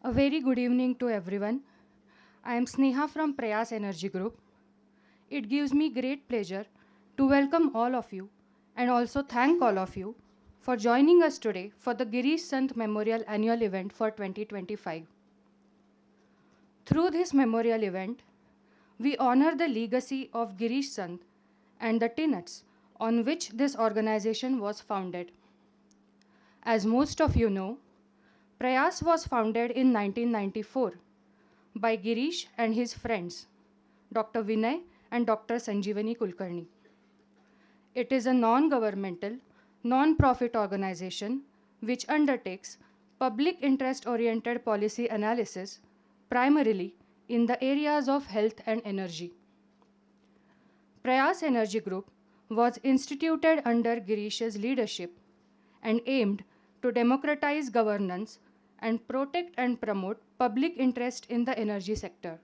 A very good evening to everyone. I am Sneha from Prayas Energy Group. It gives me great pleasure to welcome all of you and also thank all of you for joining us today for the Girish Sant Memorial Annual Event for 2025. Through this memorial event, we honor the legacy of Girish Sant and the tenets on which this organization was founded. As most of you know, Prayas was founded in 1994 by Girish and his friends, Dr. Vinay and Dr. Sanjeevani Kulkarni. It is a non-governmental, non-profit organization which undertakes public interest-oriented policy analysis primarily in the areas of health and energy. Prayas Energy Group was instituted under Girish's leadership and aimed to democratize governance and protect and promote public interest in the energy sector.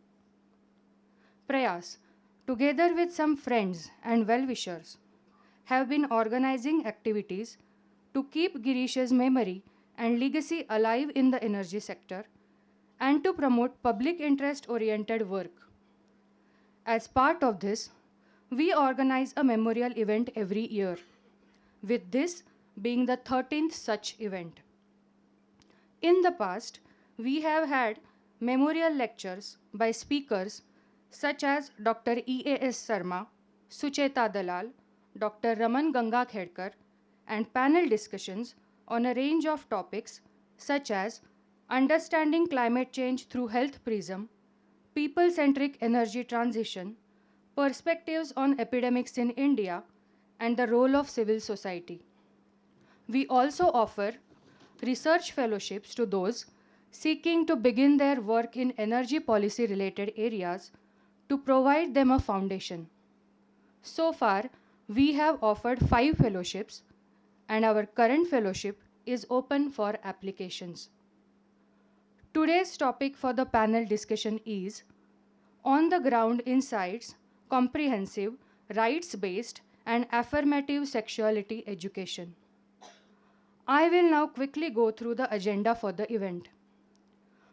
Prayas, together with some friends and well-wishers, have been organizing activities to keep Girish's memory and legacy alive in the energy sector and to promote public interest-oriented work. As part of this, we organize a memorial event every year, with this being the 13th such event. In the past, we have had memorial lectures by speakers such as Dr. E.A.S. Sarma, Sucheta Dalal, Dr. Raman Gangakhedkar, and panel discussions on a range of topics such as understanding climate change through health prism, people-centric energy transition, perspectives on epidemics in India, and the role of civil society. We also offer research fellowships to those seeking to begin their work in energy policy related areas to provide them a foundation. So far, we have offered 5 fellowships and our current fellowship is open for applications. Today's topic for the panel discussion is On the Ground Insights, Comprehensive, Rights-Based and Affirmative Sexuality Education. I will now quickly go through the agenda for the event.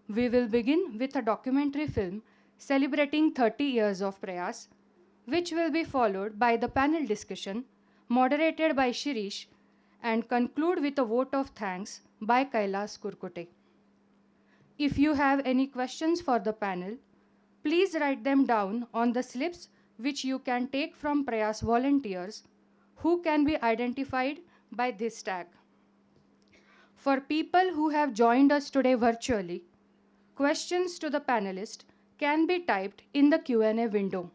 We will begin with a documentary film celebrating 30 years of Prayas, which will be followed by the panel discussion moderated by Girish and conclude with a vote of thanks by Kailas Kurkote. If you have any questions for the panel, please write them down on the slips which you can take from Prayas volunteers who can be identified by this tag. For people who have joined us today virtually, questions to the panelists can be typed in the Q&A window.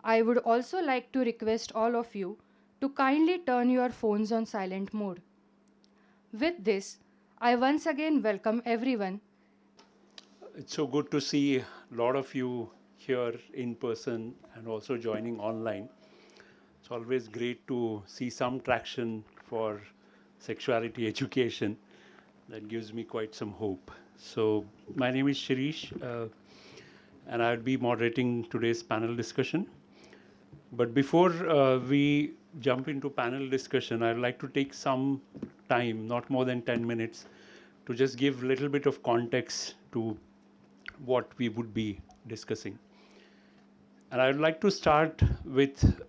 I would also like to request all of you to kindly turn your phones on silent mode. With this, I once again welcome everyone. It's so good to see a lot of you here in person and also joining online. It's always great to see some traction for sexuality education. That gives me quite some hope. So my name is Girish, and I'll be moderating today's panel discussion. But before we jump into panel discussion, I'd like to take some time, not more than 10 minutes, to just give a little bit of context to what we would be discussing. And I'd like to start with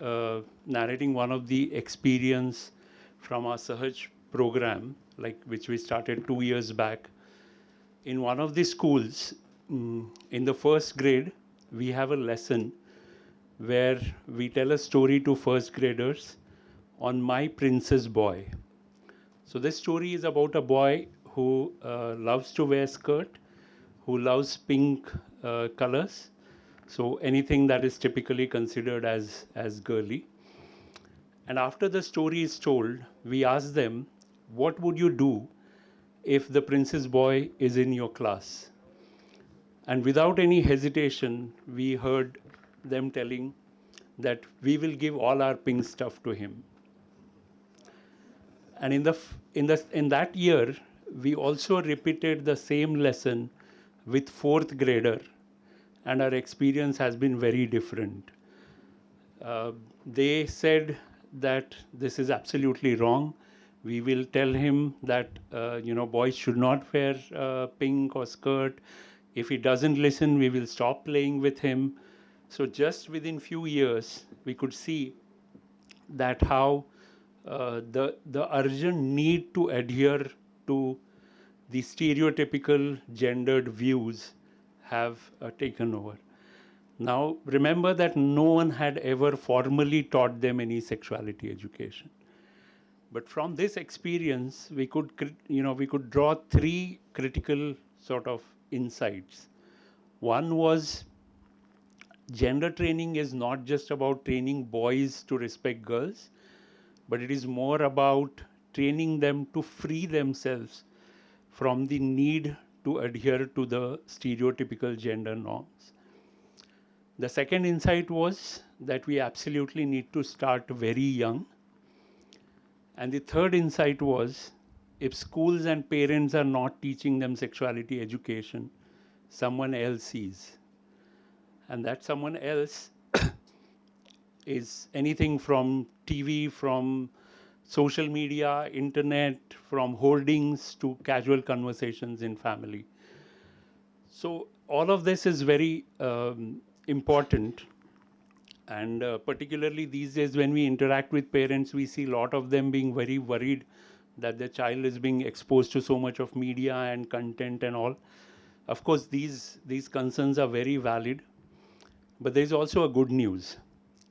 narrating one of the experience from our Sahaj program, which we started 2 years back. In one of the schools, in the first grade, we have a lesson where we tell a story to first graders on My Princess Boy. So this story is about a boy who loves to wear skirt, who loves pink colors. So anything that is typically considered as girly. And after the story is told, we ask them, what would you do if the princess boy is in your class? And without any hesitation, we heard them telling that we will give all our pink stuff to him. And in that year, we also repeated the same lesson with fourth grader, and our experience has been very different. They said that this is absolutely wrong. We will tell him that boys should not wear pink or skirt. If he doesn't listen, we will stop playing with him. So just within few years, we could see that how the urgent need to adhere to the stereotypical gendered views have taken over. Now, remember that no one had ever formally taught them any sexuality education. But from this experience, we could draw three critical sort of insights. One was gender training is not just about training boys to respect girls, but it is more about training them to free themselves from the need to adhere to the stereotypical gender norms. The second insight was that we absolutely need to start very young. And the third insight was, if schools and parents are not teaching them sexuality education, someone else is. And that someone else is anything from TV, from social media, internet, from hoardings to casual conversations in family. So all of this is very important. And particularly these days when we interact with parents, we see a lot of them being very worried that their child is being exposed to so much of media and content and all. Of course, these concerns are very valid, but there's also a good news.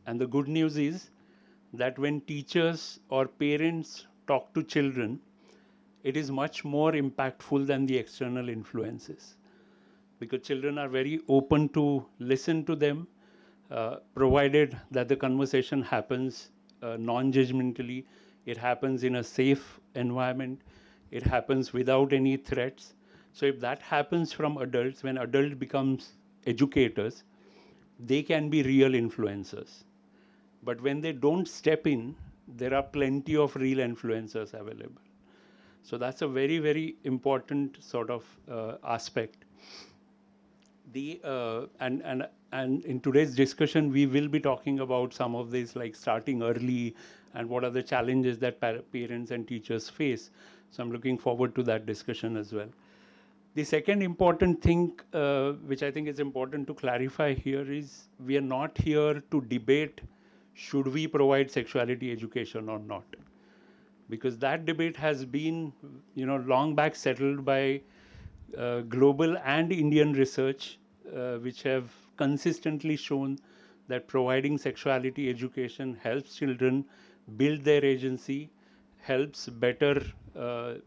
And the good news is that when teachers or parents talk to children, it is much more impactful than the external influences, because children are very open to listen to them, provided that the conversation happens non-judgmentally, it happens in a safe environment, it happens without any threats. So if that happens from adults, when adult becomes educators, they can be real influencers. But when they don't step in, there are plenty of real influencers available. So that's a very, very important sort of aspect. And in today's discussion, we will be talking about some of these, like starting early and what are the challenges that parents and teachers face. So I'm looking forward to that discussion as well. The second important thing, which I think is important to clarify here, is we are not here to debate should we provide sexuality education or not, because that debate has been, long back settled by global and Indian research, which have consistently shown that providing sexuality education helps children build their agency, helps better,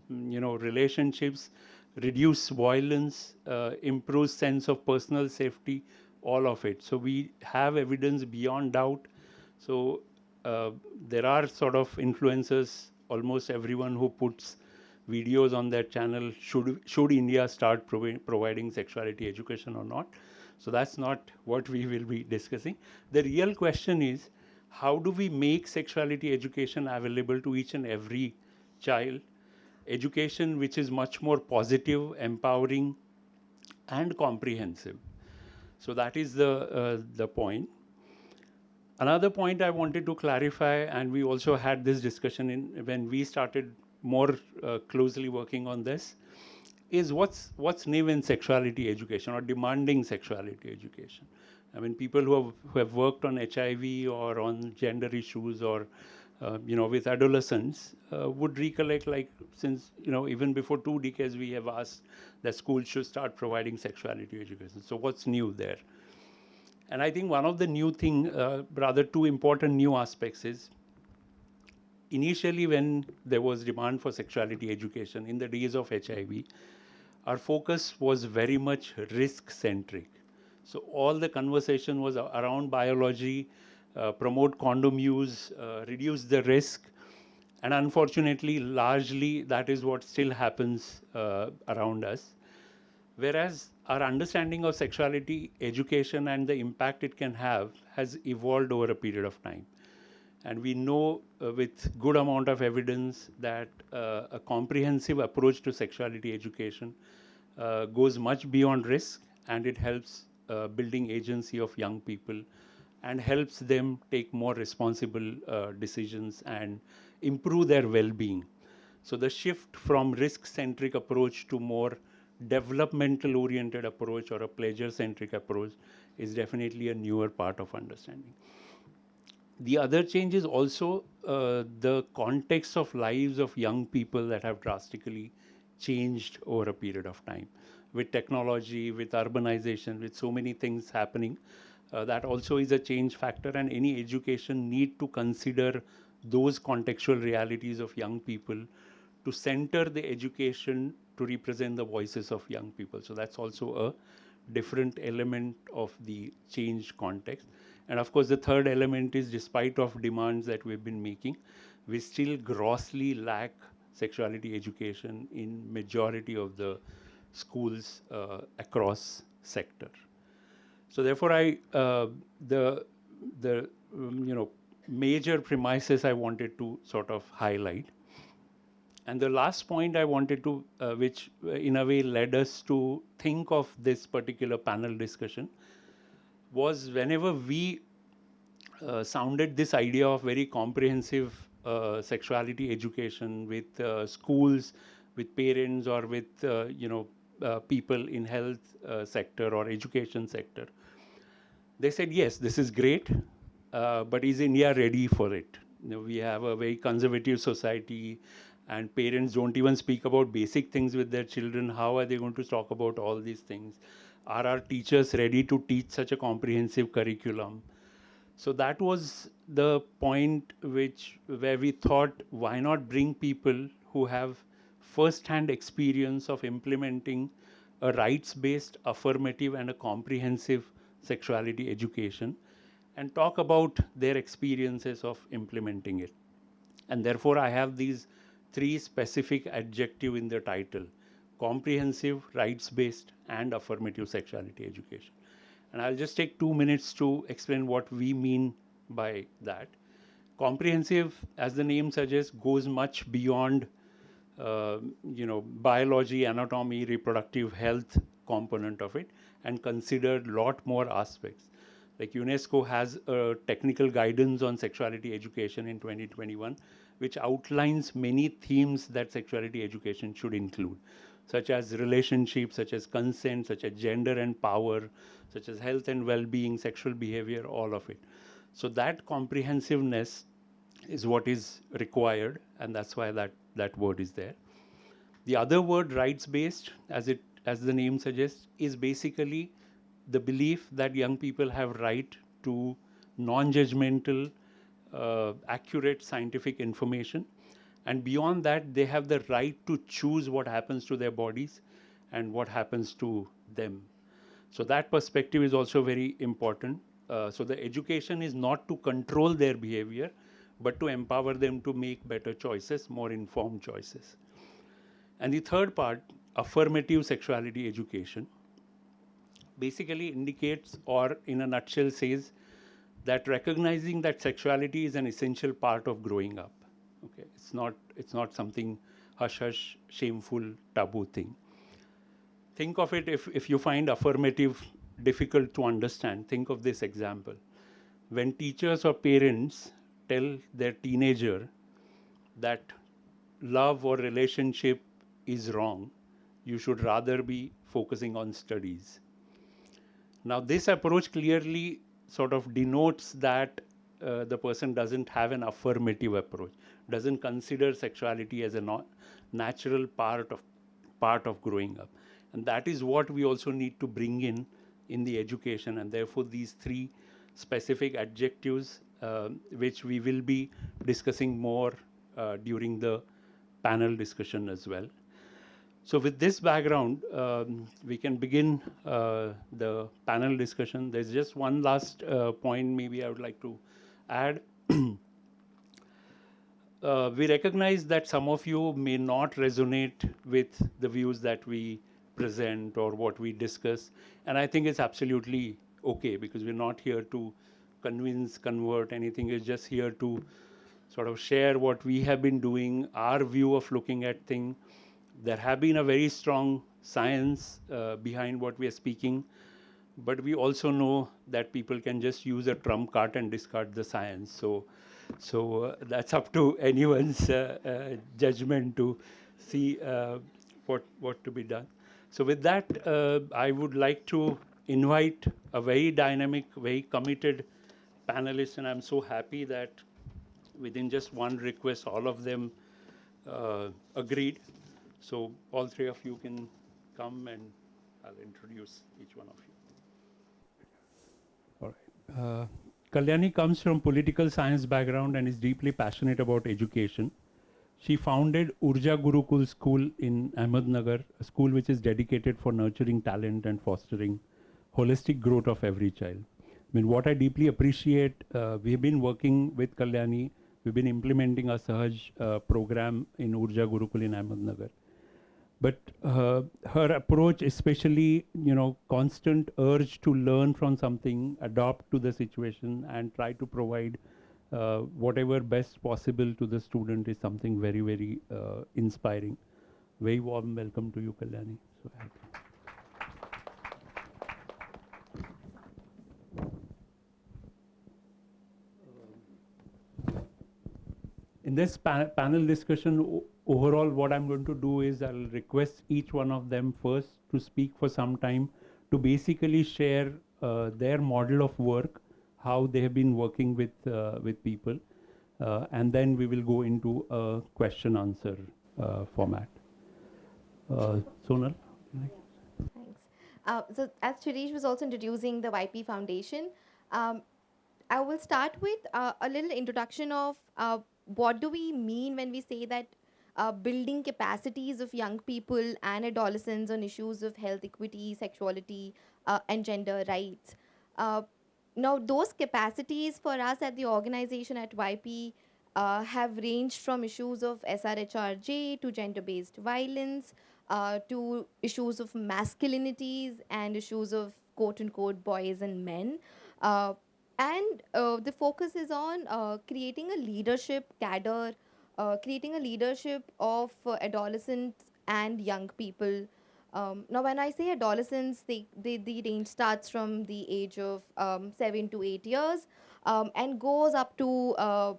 relationships, reduce violence, improves sense of personal safety, all of it. So we have evidence beyond doubt. So there are sort of influencers, almost everyone who puts videos on their channel, should India start providing sexuality education or not. So that's not what we will be discussing. The real question is, how do we make sexuality education available to each and every child? Education which is much more positive, empowering, and comprehensive. So that is the point. Another point I wanted to clarify, and we also had this discussion when we started more closely working on this, is what's new in sexuality education or demanding sexuality education. I mean, people who have worked on HIV or on gender issues or with adolescents would recollect, like, since even before 2 decades we have asked that schools should start providing sexuality education. So what's new there? And I think one of the new thing, rather two important new aspects, is initially when there was demand for sexuality education in the days of HIV, our focus was very much risk-centric. So all the conversation was around biology, promote condom use, reduce the risk, and unfortunately, largely that is what still happens around us. Whereas our understanding of sexuality education and the impact it can have has evolved over a period of time. And we know with good amount of evidence that a comprehensive approach to sexuality education goes much beyond risk, and it helps building agency of young people and helps them take more responsible decisions and improve their well-being. So the shift from risk-centric approach to more developmental-oriented approach or a pleasure-centric approach is definitely a newer part of understanding. The other change is also the context of lives of young people that have drastically changed over a period of time. With technology, with urbanization, with so many things happening, that also is a change factor, and any education need to consider those contextual realities of young people to center the education to represent the voices of young people. So that's also a different element of the change context. And of course, the third element is, despite of demands that we've been making, we still grossly lack sexuality education in majority of the schools across sector. So therefore, the major premises I wanted to sort of highlight. And the last point I wanted to, which in a way led us to think of this particular panel discussion, was whenever we sounded this idea of very comprehensive sexuality education with schools, with parents, or with people in health sector or education sector. They said, yes, this is great, but is India ready for it? We have a very conservative society, and parents don't even speak about basic things with their children. How are they going to talk about all these things? Are our teachers ready to teach such a comprehensive curriculum? So that was the point where we thought, why not bring people who have first-hand experience of implementing a rights-based, affirmative, and a comprehensive sexuality education, and talk about their experiences of implementing it. And therefore, I have these three specific adjectives in the title: comprehensive, rights-based, and affirmative sexuality education. And I'll just take 2 minutes to explain what we mean by that. Comprehensive, as the name suggests, goes much beyond biology, anatomy, reproductive health component of it, and considered a lot more aspects. Like UNESCO has a technical guidance on sexuality education in 2021, which outlines many themes that sexuality education should include, such as relationships, such as consent, such as gender and power, such as health and well-being, sexual behavior, all of it. So that comprehensiveness is what is required, and that's why that word is there. The other word, rights-based, as the name suggests, is basically the belief that young people have right to non-judgmental, accurate scientific information, and beyond that, they have the right to choose what happens to their bodies and what happens to them. So that perspective is also very important. So the education is not to control their behavior, but to empower them to make better choices, more informed choices. And the third part, affirmative sexuality education, basically indicates, or in a nutshell says, that recognizing that sexuality is an essential part of growing up. Okay, it's not something hush hush, shameful, taboo thing. Think of it, if you find affirmative difficult to understand, think of this example. When teachers or parents tell their teenager that love or relationship is wrong, you should rather be focusing on studies. Now, this approach clearly sort of denotes that the person doesn't have an affirmative approach, doesn't consider sexuality as a natural part of growing up. And that is what we also need to bring in the education, and therefore these three specific adjectives, which we will be discussing more during the panel discussion as well. So with this background, we can begin the panel discussion. There's just one last point maybe I would like to add. We recognize that some of you may not resonate with the views that we present or what we discuss. And I think it's absolutely okay, because we're not here to convince, convert anything. It's just here to sort of share what we have been doing, our view of looking at things. There have been a very strong science behind what we are speaking, but we also know that people can just use a trump card and discard the science. So So that's up to anyone's judgment to see what to be done. So with that, I would like to invite a very dynamic, very committed panelist, and I'm so happy that within just one request, all of them agreed. So all three of you can come, and I'll introduce each one of you. All right. Kalyani comes from political science background and is deeply passionate about education. She founded Urja Gurukul School in Ahmednagar, a school which is dedicated for nurturing talent and fostering holistic growth of every child. I mean, what I deeply appreciate, we've been working with Kalyani, we've been implementing a Sahaj program in Urja Gurukul in Ahmednagar. But her approach, especially, constant urge to learn from something, adapt to the situation, and try to provide whatever best possible to the student is something very, very inspiring. Very warm welcome to you, Kalyani. So happy. In this panel discussion, overall, what I'm going to do is I'll request each one of them first to speak for some time to basically share their model of work, how they have been working with people, and then we will go into a question-answer format. Sonal? Thanks. So as Girish was also introducing the YP Foundation, um, I will start with a little introduction of what do we mean when we say that building capacities of young people and adolescents on issues of health equity, sexuality, and gender rights. Uh, Now, those capacities for us at the organization at YP have ranged from issues of SRHRJ to gender based violence to issues of masculinities and issues of quote unquote boys and men. Uh, and the focus is on creating a leadership cadre, creating a leadership of adolescents and young people. Now, when I say adolescents, the range starts from the age of 7 to 8 years and goes up to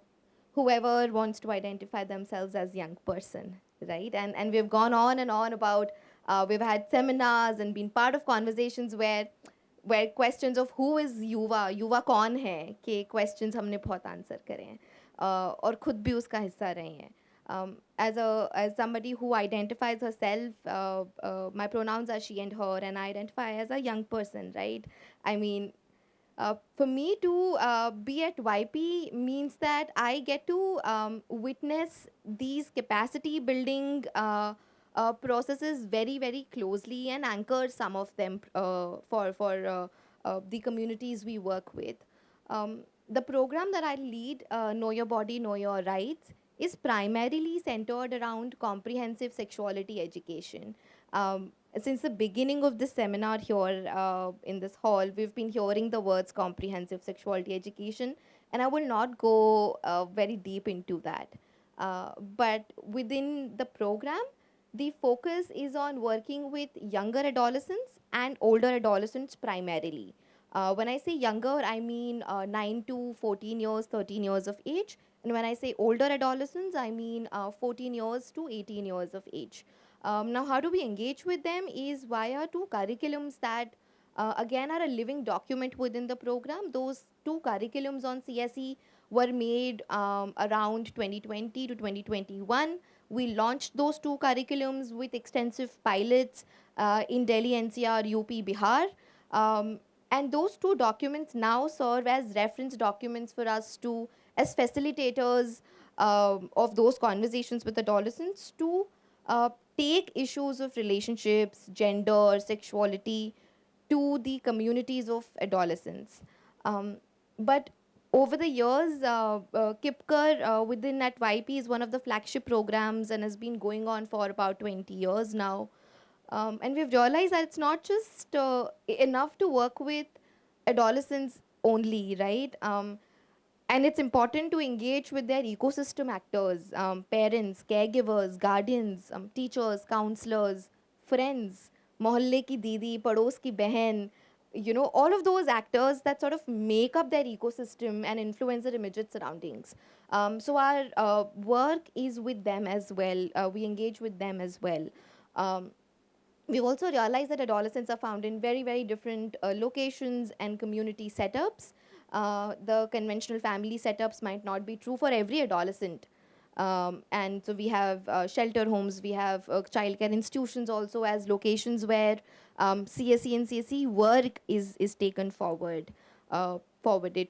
whoever wants to identify themselves as young person, right? And we've gone on and on about, we've had seminars and been part of conversations where questions of who is युवा कौन है के questions हमने बहुत answer करे हैं और खुद भी उसका हिस्सा रहे हैं. As somebody who identifies herself, my pronouns are she and her, and I identify as a young person, right? I mean, for me to be at YP means that I get to witness these capacity building processes very, very closely and anchor some of them for the communities we work with. The program that I lead, Know Your Body, Know Your Rights, is primarily centered around comprehensive sexuality education. Since the beginning of this seminar here in this hall, we've been hearing the words comprehensive sexuality education, and I will not go very deep into that. But within the program, the focus is on working with younger adolescents and older adolescents primarily. When I say younger, I mean 9 to 14 years, 13 years of age. And when I say older adolescents, I mean 14 years to 18 years of age. Now, how do we engage with them is via two curriculums that, again, are a living document within the program. Those two curriculums on CSE were made around 2020 to 2021. We launched those two curriculums with extensive pilots in Delhi, NCR, UP, Bihar. And those two documents now serve as reference documents for us to, as facilitators of those conversations with adolescents, to uh, take issues of relationships, gender, sexuality to the communities of adolescents. But over the years, KIPKAR within at YP is one of the flagship programs and has been going on for about 20 years now. And we've realized that it's not just enough to work with adolescents only, right? And it's important to engage with their ecosystem actors, parents, caregivers, guardians, teachers, counselors, friends, mohalle ki didi, pados ki behan, all of those actors that sort of make up their ecosystem and influence their immediate surroundings. So our work is with them as well. We engage with them as well. Um, we've also realized that adolescents are found in very, very different locations and community setups. The conventional family setups might not be true for every adolescent. And so we have shelter homes, we have childcare institutions also as locations where CSE and CSE work is taken forwarded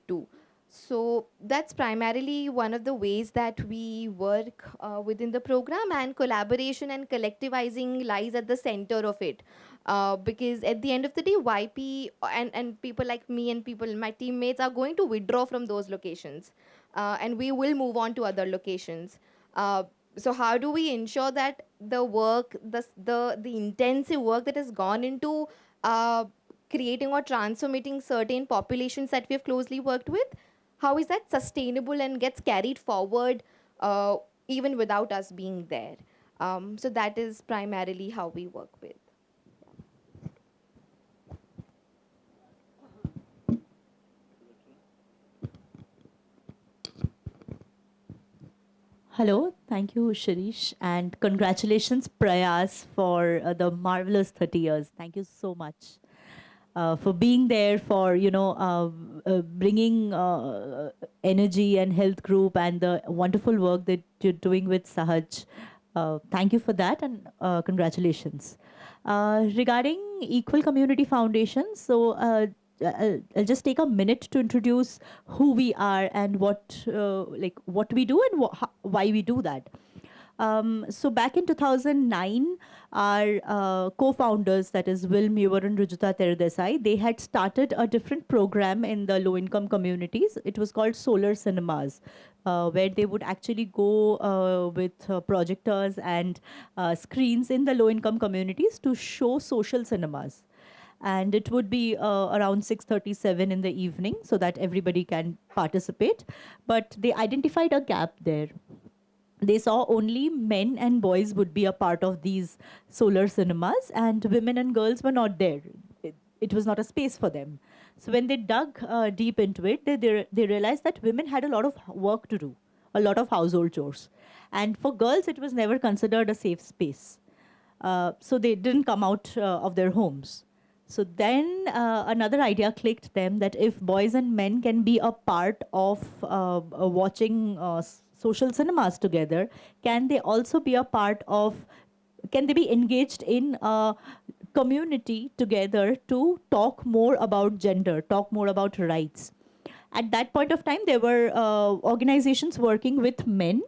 to. So that's primarily one of the ways that we work within the program, and collaboration and collectivizing lies at the center of it. Because at the end of the day, YP and people like me and people, my teammates, are going to withdraw from those locations, and we will move on to other locations. So how do we ensure that the work, the intensive work that has gone into creating or transforming certain populations that we've closely worked with, how is that sustainable and gets carried forward even without us being there? So that is primarily how we work with. Hello, thank you, Shirish, and congratulations, Prayas, for the marvelous 30 years. Thank you so much for being there, for bringing energy and health group and the wonderful work that you're doing with Sahaj. Thank you for that, and congratulations. Regarding Equal Community Foundation, so I'll just take a minute to introduce who we are and what we do and why we do that. So back in 2009, our co-founders, that is Will Muir and Rujuta Teradesai, they had started a different program in the low-income communities. It was called Solar Cinemas, where they would actually go with projectors and screens in the low-income communities to show social cinemas. And it would be around 6:37 in the evening so that everybody can participate. But they identified a gap there. They saw only men and boys would be a part of these solar cinemas, and women and girls were not there. It was not a space for them. So when they dug deep into it, they realized that women had a lot of work to do, a lot of household chores. And for girls, it was never considered a safe space. So they didn't come out of their homes. So then another idea clicked them that if boys and men can be a part of watching social cinemas together, can they also be a part of, can they be engaged in a community together to talk more about gender, talk more about rights? At that point of time, there were organizations working with men,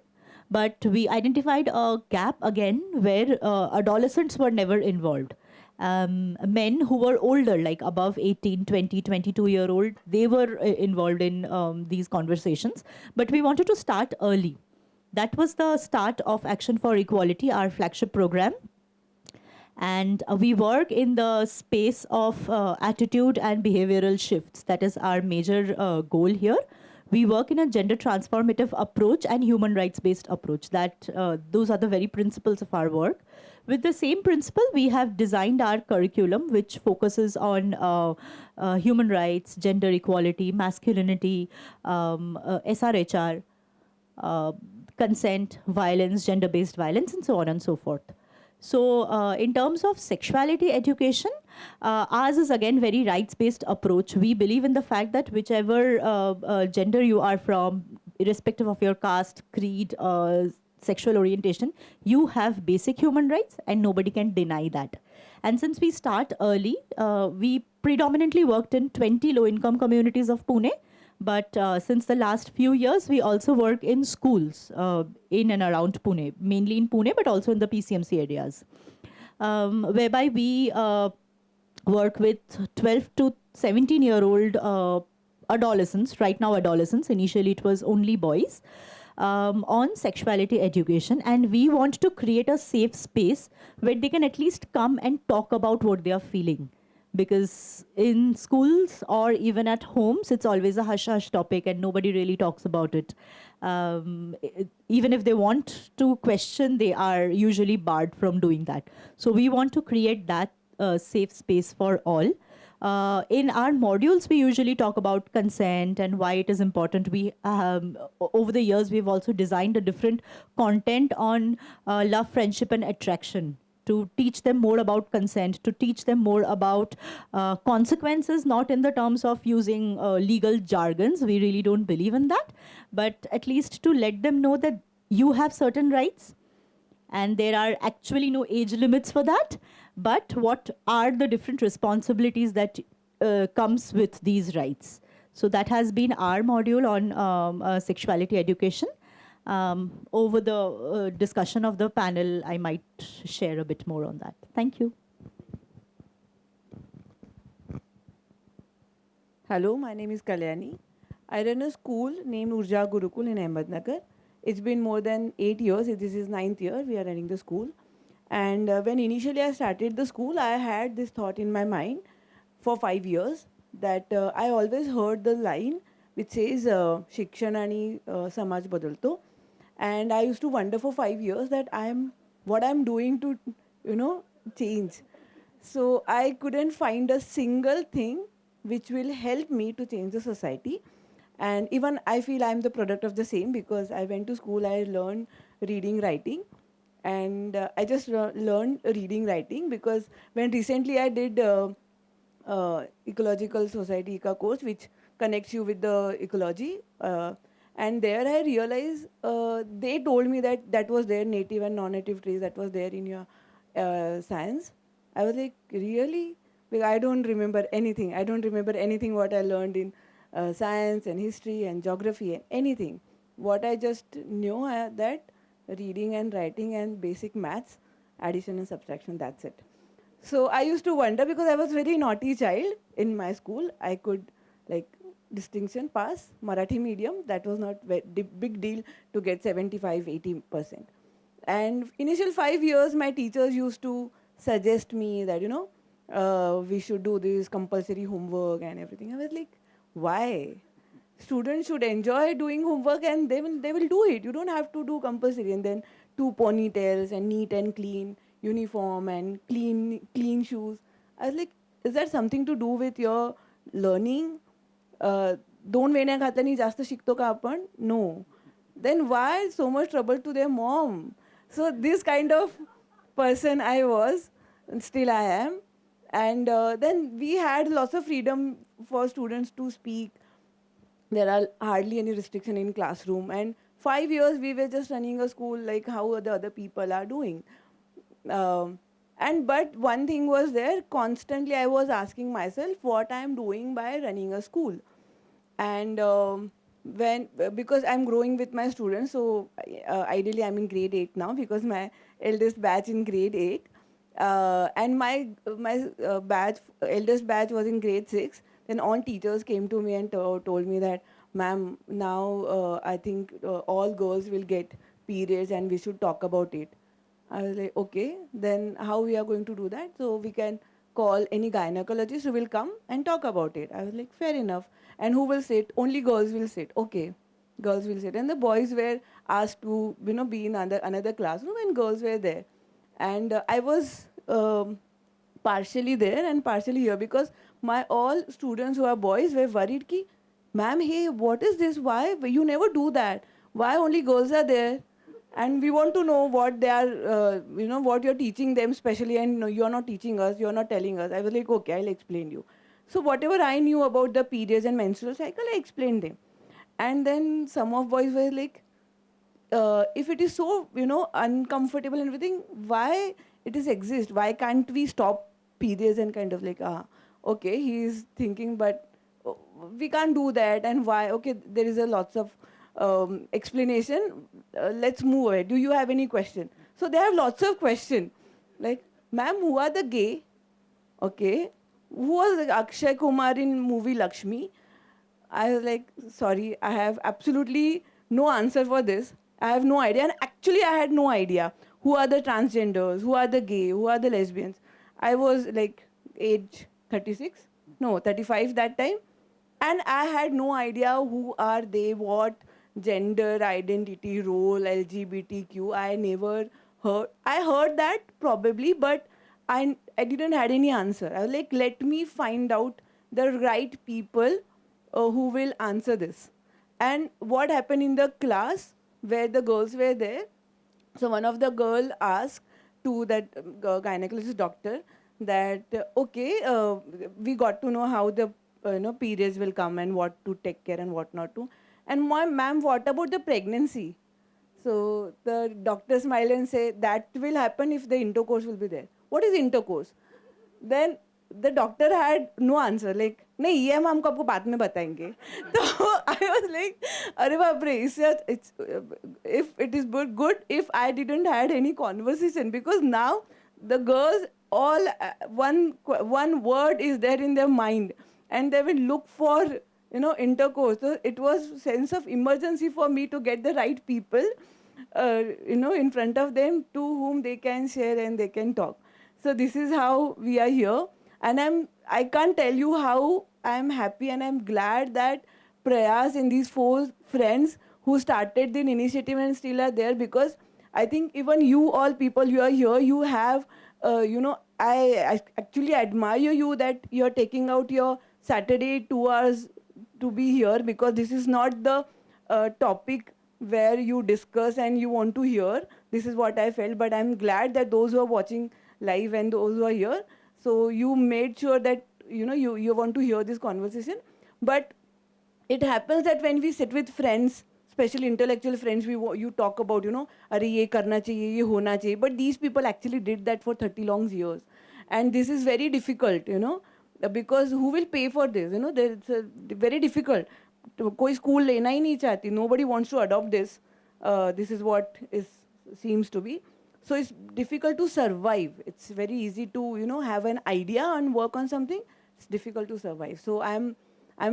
but we identified a gap again where adolescents were never involved. Men who were older, like above 18, 20, 22-year-old, they were involved in these conversations. But we wanted to start early. That was the start of Action for Equality, our flagship program. And we work in the space of attitude and behavioral shifts. That is our major goal here. We work in a gender transformative approach and human rights-based approach. Those are the very principles of our work. With the same principle, we have designed our curriculum, which focuses on human rights, gender equality, masculinity, SRHR, consent, violence, gender-based violence, and so on and so forth. So in terms of sexuality education, ours is again very rights-based approach. We believe in the fact that whichever gender you are from, irrespective of your caste, creed, sexual orientation, you have basic human rights and nobody can deny that. And since we start early, we predominantly worked in 20 low-income communities of Pune. But since the last few years, we also work in schools in and around Pune, mainly in Pune, but also in the PCMC areas, whereby we work with 12 to 17-year-old adolescents, right now adolescents, initially it was only boys, on sexuality education. And we want to create a safe space where they can at least come and talk about what they are feeling. Because in schools or even at homes, it's always a hush-hush topic and nobody really talks about it. Even if they want to question, they are usually barred from doing that. So we want to create that safe space for all. In our modules, we usually talk about consent and why it is important. We over the years we've also designed a different content on love, friendship, and attraction to teach them more about consent, to teach them more about consequences, not in the terms of using legal jargons. We really don't believe in that, but at least to let them know that you have certain rights and there are actually no age limits for that, but what are the different responsibilities that comes with these rights. So that has been our module on sexuality education. Over the discussion of the panel, I might share a bit more on that. Thank you. Hello, my name is Kalyani. I run a school named Urja Gurukul in Ahmednagar. It's been more than 8 years. This is 9th year we are running the school. And when initially I started the school, I had this thought in my mind for 5 years that I always heard the line which says Shikshan ani Samaj Badalto. And I used to wonder for 5 years that what I'm doing to, change. So I couldn't find a single thing which will help me to change the society. And even I feel I'm the product of the same, because I went to school, I learned reading, writing. And I just learned reading, writing, because when recently I did ecological society Eka course, which connects you with the ecology. And there I realized they told me that was their native and non-native trees that was there in your science. I was like, really? Because I don't remember anything. I don't remember anything what I learned in science and history and geography and anything. What I just knew that reading and writing and basic maths, addition and subtraction, that's it. So I used to wonder, because I was very naughty child in my school. I could like distinction pass Marathi medium. That was not big deal to get 75-80%. And initial 5 years, my teachers used to suggest me that, we should do this compulsory homework and everything. I was like, why? Students should enjoy doing homework and they will do it. You don't have to do compulsory. And then 2 ponytails and neat and clean uniform and clean shoes. I was like, is that something to do with your learning? दोन वेण्या घातल्याने जास्त शिकतो का आपण? No. Then why so much trouble to their mom? So this kind of person I was, and still I am. And then we had lots of freedom for students to speak. There are hardly any restriction in classroom. And 5 years we were just running a school like how the other people are doing. But one thing was there, constantly I was asking myself what I am doing by running a school. And because I'm growing with my students, so ideally I'm in grade 8 now, because my eldest batch in grade 8. And my eldest batch was in grade 6. Then all teachers came to me and told me that, ma'am, now I think all girls will get periods and we should talk about it. I was like, okay, then how we are going to do that? So we can call any gynecologist who will come and talk about it. I was like, fair enough. And who will sit? Only girls will sit. Okay, girls will sit. And the boys were asked to, be in another classroom, and girls were there. And I was partially there and partially here, because my all students who are boys were worried ki, ma'am, hey, what is this? Why? You never do that. Why only girls are there? And we want to know what they are, what you're teaching them specially, and you're not teaching us, you're not telling us. I was like, okay, I'll explain you. So whatever I knew about the periods and menstrual cycle, I explained them. And then some of boys were like, if it is so, uncomfortable and everything, why it is exist? Why can't we stop periods? And kind of like, okay, he is thinking, but we can't do that. And why? Okay, there is a lots of explanation. Let's move ahead. Do you have any question? So they have lots of questions. Like, ma'am, who are the gay? Okay. Who was Akshay Kumar in movie Lakshmi? I was like, sorry, I have absolutely no answer for this. I have no idea. And actually, I had no idea. Who are the transgenders? Who are the gay? Who are the lesbians? I was like age 36? No, 35 that time. And I had no idea who are they, what gender identity, role, LGBTQ. I never heard. I heard that probably, but I didn't had any answer. I was like, let me find out the right people who will answer this. And what happened in the class where the girls were there, so one of the girl asked to that gynecologist doctor that, okay, we got to know how the periods will come and what to take care and what not to. And ma'am, what about the pregnancy? So the doctor smile and say that will happen if the intercourse will be there. What is intercourse? Then the doctor had no answer. Like, नहीं ये हम हमको आपको बाद में बताएंगे. So I was like, अरे बाप रे, it's if it is good if I didn't had any conversation, because now the girls all one word is there in their mind and they will look for intercourse. So it was sense of emergency for me to get the right people in front of them to whom they can share and they can talk. So this is how we are here, and I can't tell you how I'm happy and I'm glad that Prayas and these 4 friends who started the initiative and still are there, because I think even you all people, you are here, you have I actually admire you that you're taking out your Saturday 2 hours to be here, because this is not the topic where you discuss and you want to hear. This is what I felt, but I'm glad that those who are watching live and those who are here, so you made sure that you want to hear this conversation. But it happens that when we sit with friends, especially intellectual friends, you talk about अरे ये करना चाहिए, ये होना चाहिए, but these people actually did that for 30 long years, and this is very difficult, because who will pay for this? It's very difficult. कोई school लेना ही नहीं चाहती. Nobody wants to adopt this. This is what seems to be. So it's difficult to survive. It's very easy to have an idea and work on something. It's difficult to survive. So I'm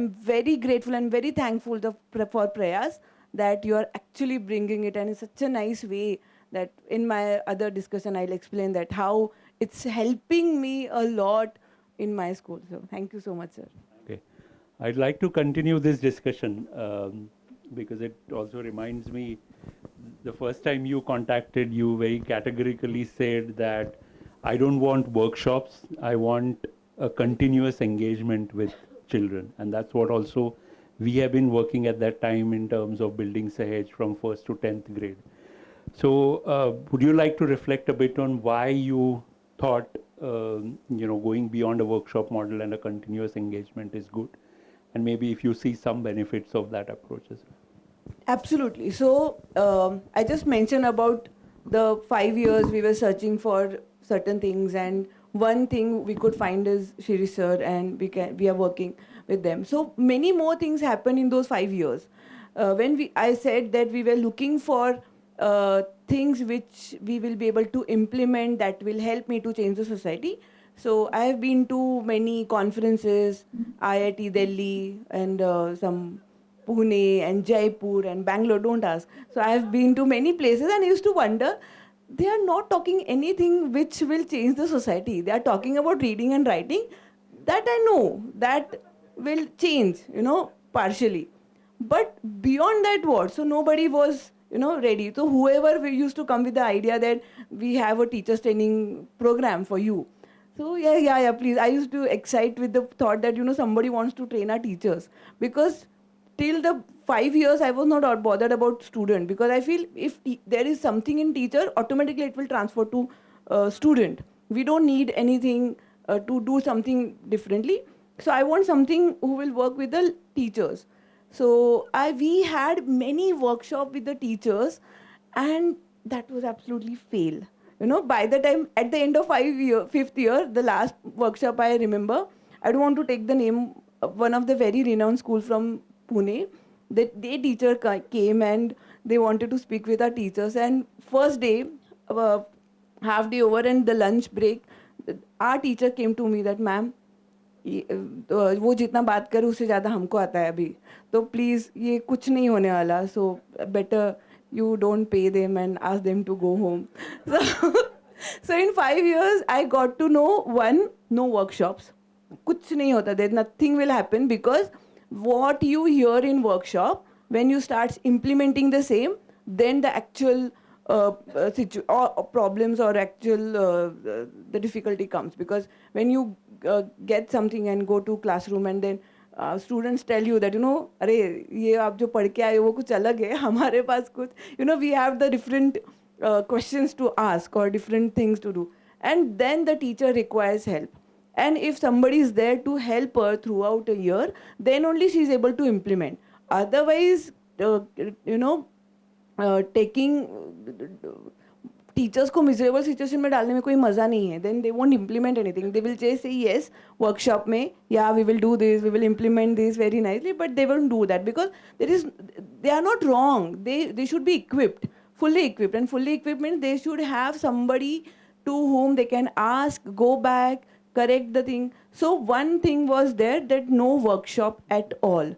very grateful and very thankful for Prayas that you are actually bringing it, and in such a nice way that in my other discussion I'll explain that how it's helping me a lot in my school. So thank you so much, sir. Okay. I'd like to continue this discussion because it also reminds me, the first time you contacted, you very categorically said that I don't want workshops, I want a continuous engagement with children. And that's what also we have been working at that time in terms of building Sahaj from 1st to 10th grade. So would you like to reflect a bit on why you thought going beyond a workshop model and a continuous engagement is good? And maybe if you see some benefits of that approach as well. Absolutely. So I just mentioned about the 5 years we were searching for certain things, and one thing we could find is Girish sir, and we are working with them. So many more things happened in those 5 years. When I said that we were looking for things which we will be able to implement that will help me to change the society. So I have been to many conferences, IIT Delhi and some Pune and Jaipur and Bangalore, don't ask. So I have been to many places and I used to wonder, they are not talking anything which will change the society. They are talking about reading and writing. That I know, that will change, partially. But beyond that what? So nobody was, ready. So whoever we used to come with the idea that we have a teachers training program for you. So yeah, please. I used to excite with the thought that, somebody wants to train our teachers. Because till the 5 years, I was not bothered about student, because I feel if there is something in teacher, automatically it will transfer to student. We don't need anything to do something differently. So I want something who will work with the teachers. So we had many workshops with the teachers, and that was absolutely fail. By the time, at the end of 5th year, the last workshop I remember, I don't want to take the name, one of the very renowned school from Pune, their teacher came and they wanted to speak with our teachers. And first day, half day over and the lunch break, our teacher came to me that, ma'am, वो जितना बात करे उससे ज़्यादा हमको आता है अभी, तो प्लीज़ ये कुछ नहीं होने वाला, so better you don't pay them and ask them to go home. So in 5 years, I got to know, one, no workshops. कुछ नहीं होता, there nothing will happen, because what you hear in workshop, when you start implementing the same, then the actual or problems or actual the difficulty comes. Because when you get something and go to classroom and then students tell you that, अरे ये आप जो पढ़ के आए हो वो कुछ अलग है, हमारे पास कुछ, we have the different questions to ask or different things to do, and then the teacher requires help. And if somebody is there to help her throughout a year, then only she is able to implement. Otherwise, taking teachers को miserable situation में डालने में कोई मजा नहीं है. Then they won't implement anything. They will just say yes workshop में, या we will do this, we will implement this very nicely, but they won't do that because they are not wrong. They should be equipped, fully equipped, and fully equipped means they should have somebody to whom they can ask, go back, correct the thing. So one thing was there, that no workshop at all,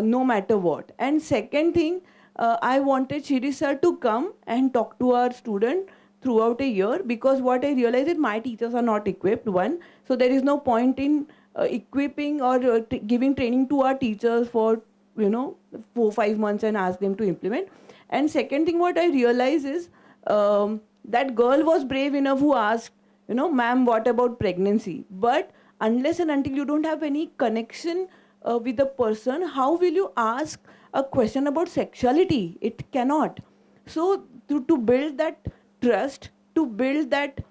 no matter what. And second thing, I wanted Shiri sir to come and talk to our student throughout a year, because what I realized is my teachers are not equipped, one. So there is no point in equipping or giving training to our teachers for 4-5 months and ask them to implement. And second thing what I realized is, that girl was brave enough who asked, ma'am, what about pregnancy? But unless and until you don't have any connection with the person, how will you ask a question about sexuality? It cannot. So to build that trust, to build that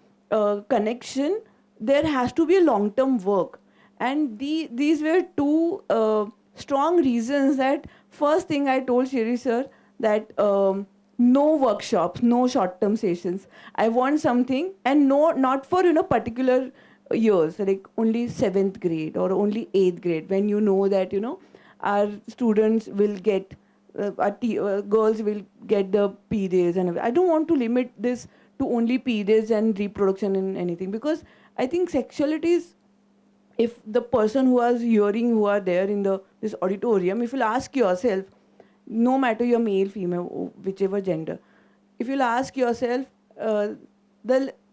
connection, there has to be a long-term work. And these were two strong reasons. That first thing I told Shiri sir, that no workshops, no short-term sessions. I want something, and not for particular years, like only 7th grade or only 8th grade, when you know that our students will get girls will get the periods, and I don't want to limit this to only periods and reproduction and anything, because I think sexuality is, if the person who is hearing, who are there in this auditorium, if you'll ask yourself, no matter you're male, female, whichever gender, if you'll ask yourself,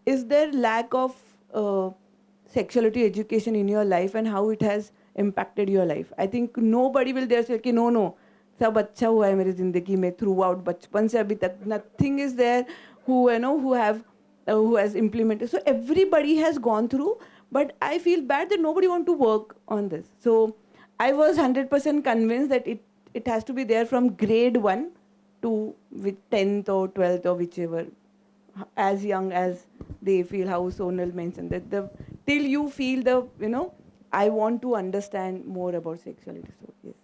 is there lack of sexuality education in your life, and how it has impacted your life? I think nobody will dare say कि no, सब अच्छा हुआ है मेरी जिंदगी में throughout बचपन से अभी तक. Nothing is there who who has implemented. So everybody has gone through, but I feel bad that nobody want to work on this. So I was 100% convinced that it has to be there from grade 1 to with 10th or 12th or whichever, as young as they feel, how Sonal mentioned that till you feel I want to understand more about sexuality. So yes.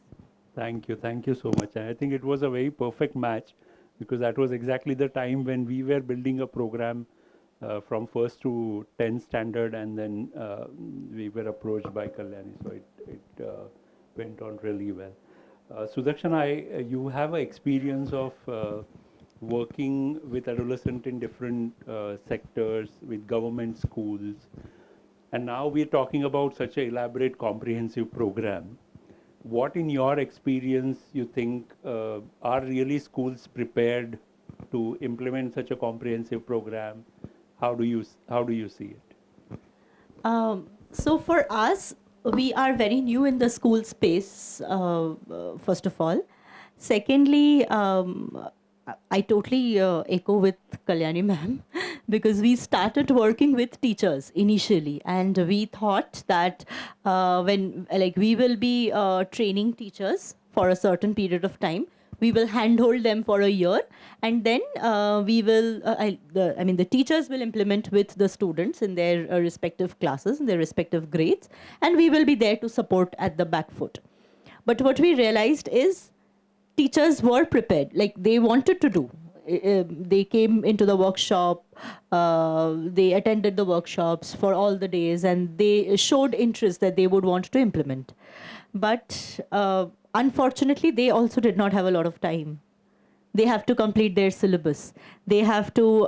Thank you so much. I think it was a very perfect match, because that was exactly the time when we were building a program from 1st to 10th standard, and then we were approached by Kalyani, so it went on really well. Sudakshana, you have an experience of working with adolescents in different sectors, with government schools, and now we're talking about such an elaborate, comprehensive program. What, in your experience, you think are really schools prepared to implement such a comprehensive program? How do you see it? So for us, we are very new in the school space, first of all. Secondly, I totally echo with Kalyani ma'am, because we started working with teachers initially, and we thought that we will be training teachers for a certain period of time. We will handhold them for a year, and then we will, the teachers will implement with the students in their respective classes, in their respective grades, and we will be there to support at the back foot. But what we realized is teachers were prepared, like they wanted to do. They came into the workshop, they attended the workshops for all the days, and they showed interest that they would want to implement. But unfortunately, they also did not have a lot of time. They have to complete their syllabus. They have to,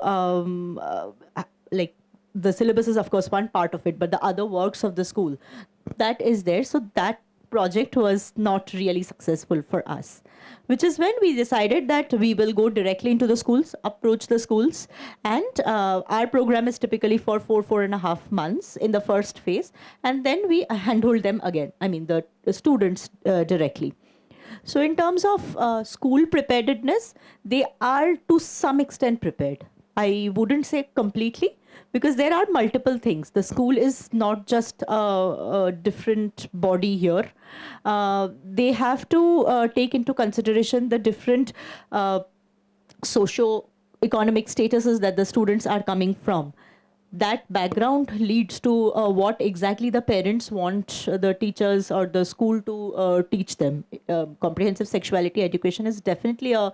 the syllabus is of course one part of it, but the other works of the school, that is there. So that project was not really successful for us, which is when we decided that we will go directly into the schools, approach the schools, and our program is typically for 4.5 months in the first phase, and then we handhold them again, the students directly. So in terms of school preparedness, they are to some extent prepared. I wouldn't say completely, because there are multiple things. The school is not just a different body here. They have to take into consideration the different socio-economic statuses that the students are coming from. That background leads to what exactly the parents want the teachers or the school to teach them. Comprehensive sexuality education is definitely a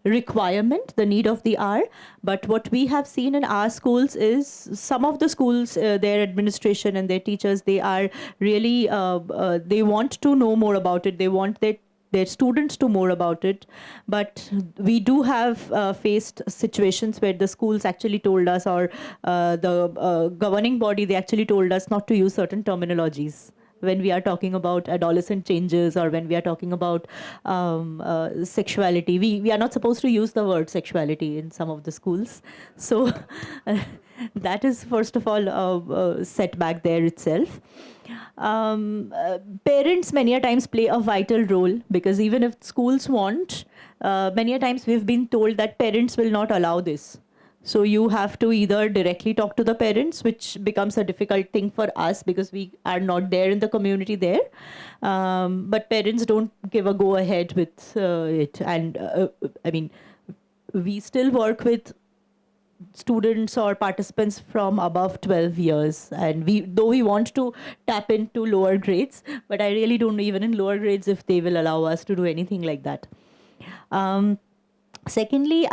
requirement, the need of the hour. But what we have seen in our schools is some of the schools, their administration and their teachers, they are really, they want to know more about it. They want their students to more about it. But we do have faced situations where the schools actually told us, or the governing body, they actually told us not to use certain terminologies when we are talking about adolescent changes, or when we are talking about sexuality. We are not supposed to use the word sexuality in some of the schools. So that is, first of all, a setback there itself. Parents many a times play a vital role, because even if schools want, many a times we've been told that parents will not allow this. So you have to either directly talk to the parents, which becomes a difficult thing for us because we are not there in the community there. But parents don't give a go ahead with it. And I mean, we still work with students or participants from above 12 years, and though we want to tap into lower grades, but I really don't know even in lower grades if they will allow us to do anything like that. Secondly,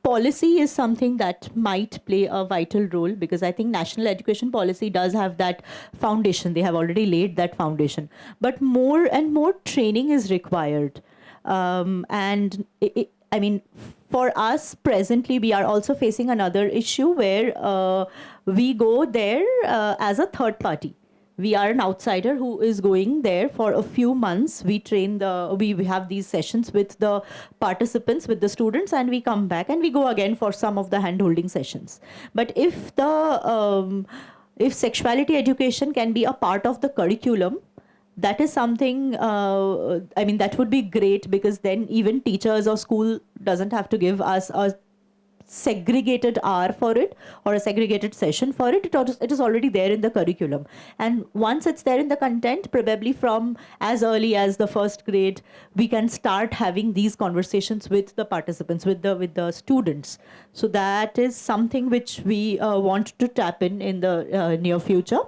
policy is something that might play a vital role, because I think national education policy does have that foundation. They have already laid that foundation. But more and more training is required. And I mean, for us presently, we are also facing another issue where we go there as a third party. We are an outsider who is going there for a few months. We train we have these sessions with the participants, with the students, and we come back and we go again for some of the hand-holding sessions. But if sexuality education can be a part of the curriculum, that is something, I mean, that would be great, because then even teachers or school doesn't have to give us a segregated hour for it or a segregated session for it. It is already there in the curriculum. And once it's there in the content, probably from as early as the first grade, we can start having these conversations with the participants, with the students. So that is something which we want to tap in the near future.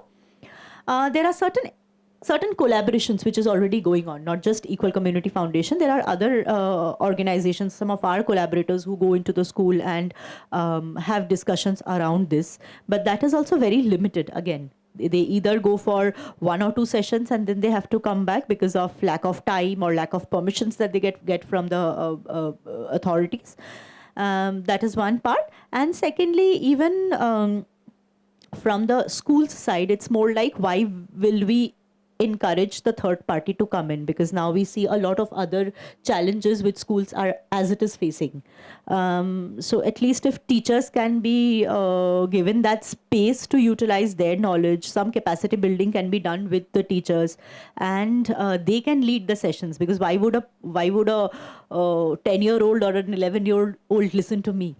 There are certain collaborations which is already going on, not just Equal Community Foundation. There are other organizations, some of our collaborators, who go into the school and have discussions around this. But that is also very limited. Again, they either go for 1 or 2 sessions and then they have to come back because of lack of time or lack of permissions that they get from the authorities. That is one part. And secondly, even from the school's side, it's more like, why will we encourage the third party to come in? Because now we see a lot of other challenges which schools are as it is facing. So at least if teachers can be given that space to utilize their knowledge, some capacity building can be done with the teachers, and they can lead the sessions. Because why would a 10-year-old or an 11-year-old listen to me?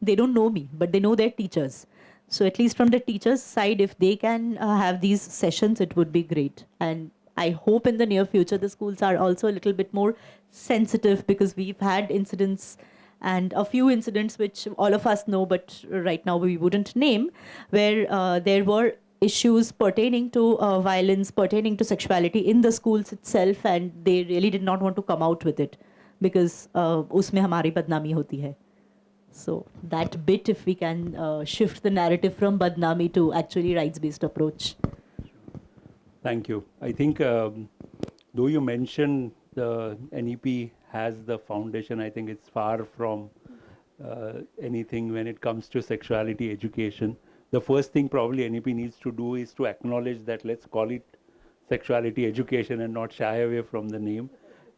They don't know me, but they know their teachers. So at least from the teachers' side, if they can have these sessions, it would be great. And I hope in the near future, the schools are also a little bit more sensitive, because we've had incidents, and a few incidents which all of us know, but right now we wouldn't name, where there were issues pertaining to violence, pertaining to sexuality in the schools itself, and they really did not want to come out with it, because usme hamari badnami hoti hai. So that bit, if we can shift the narrative from badnami to actually rights-based approach. Thank you. I think, though you mentioned the NEP has the foundation, I think it's far from anything when it comes to sexuality education. The first thing probably NEP needs to do is to acknowledge that, let's call it sexuality education and not shy away from the name,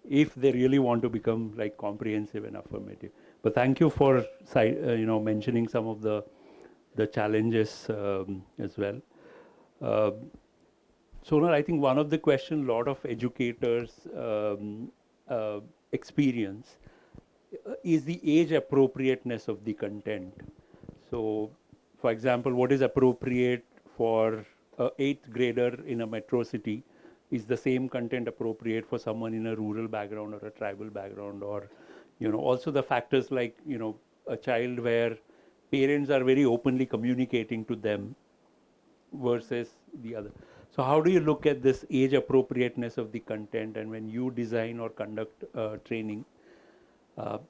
if they really want to become like comprehensive and affirmative. But thank you for mentioning some of the challenges as well. Sonar, I think one of the questions a lot of educators experience is the age appropriateness of the content. So, for example, what is appropriate for a 8th grader in a metro city is the same content appropriate for someone in a rural background or a tribal background, or also the factors like a child where parents are very openly communicating to them versus the other. So how do you look at this age appropriateness of the content, and when you design or conduct training,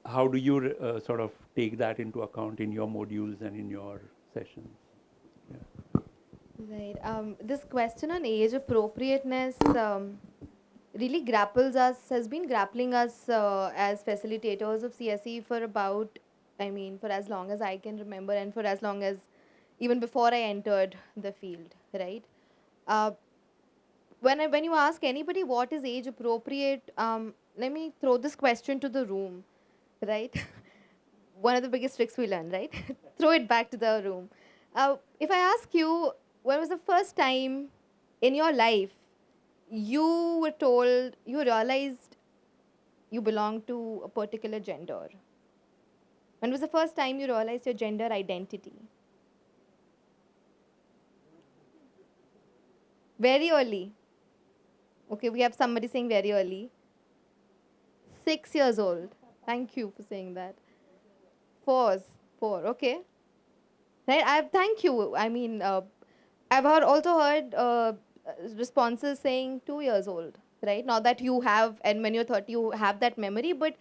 how do you sort of take that into account in your modules and in your sessions? Yeah. Right. This question on age appropriateness really has been grappling us as facilitators of CSE for about, for as long as I can remember, and for as long as even before I entered the field, right? When you ask anybody what is age appropriate, let me throw this question to the room, right? One of the biggest tricks we learn, right? Throw it back to the room. If I ask you, when was the first time in your life you were told, you realized you belong to a particular gender? When was the first time you realized your gender identity? Very early. Okay, we have somebody saying very early. 6 years old. Thank you for saying that. 4, okay. Right, thank you. I've also heard responses saying 2 years old, right? Not that you have, and when you're 30, you have that memory, but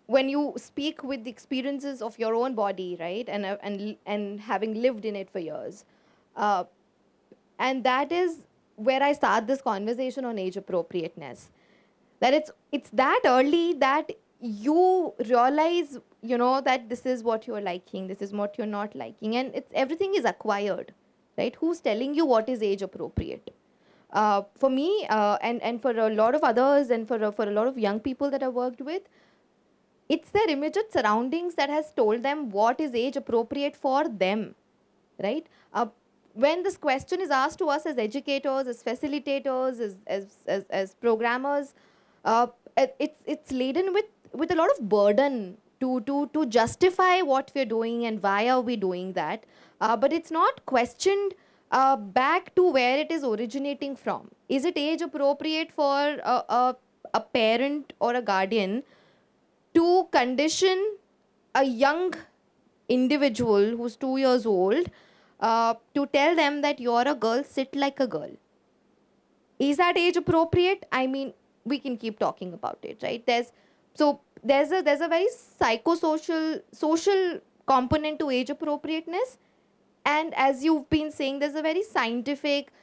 when you speak with the experiences of your own body, right, and having lived in it for years, and that is where I start this conversation on age appropriateness. That it's that early that you realize, that this is what you're liking, this is what you're not liking, and everything is acquired, right? Who's telling you what is age appropriate? For me, and for a lot of others, and for a lot of young people that I've worked with, it's their immediate surroundings that has told them what is age appropriate for them, right? When this question is asked to us as educators, as facilitators, as programmers, it's laden with a lot of burden to justify what we're doing and why are we doing that. But it's not questioned back to where it is originating from. Is it age appropriate for a parent or a guardian to condition a young individual who's 2 years old to tell them that you're a girl, sit like a girl? Is that age appropriate? We can keep talking about it, right? There's a very social component to age appropriateness, and as you've been saying, there's a very scientific,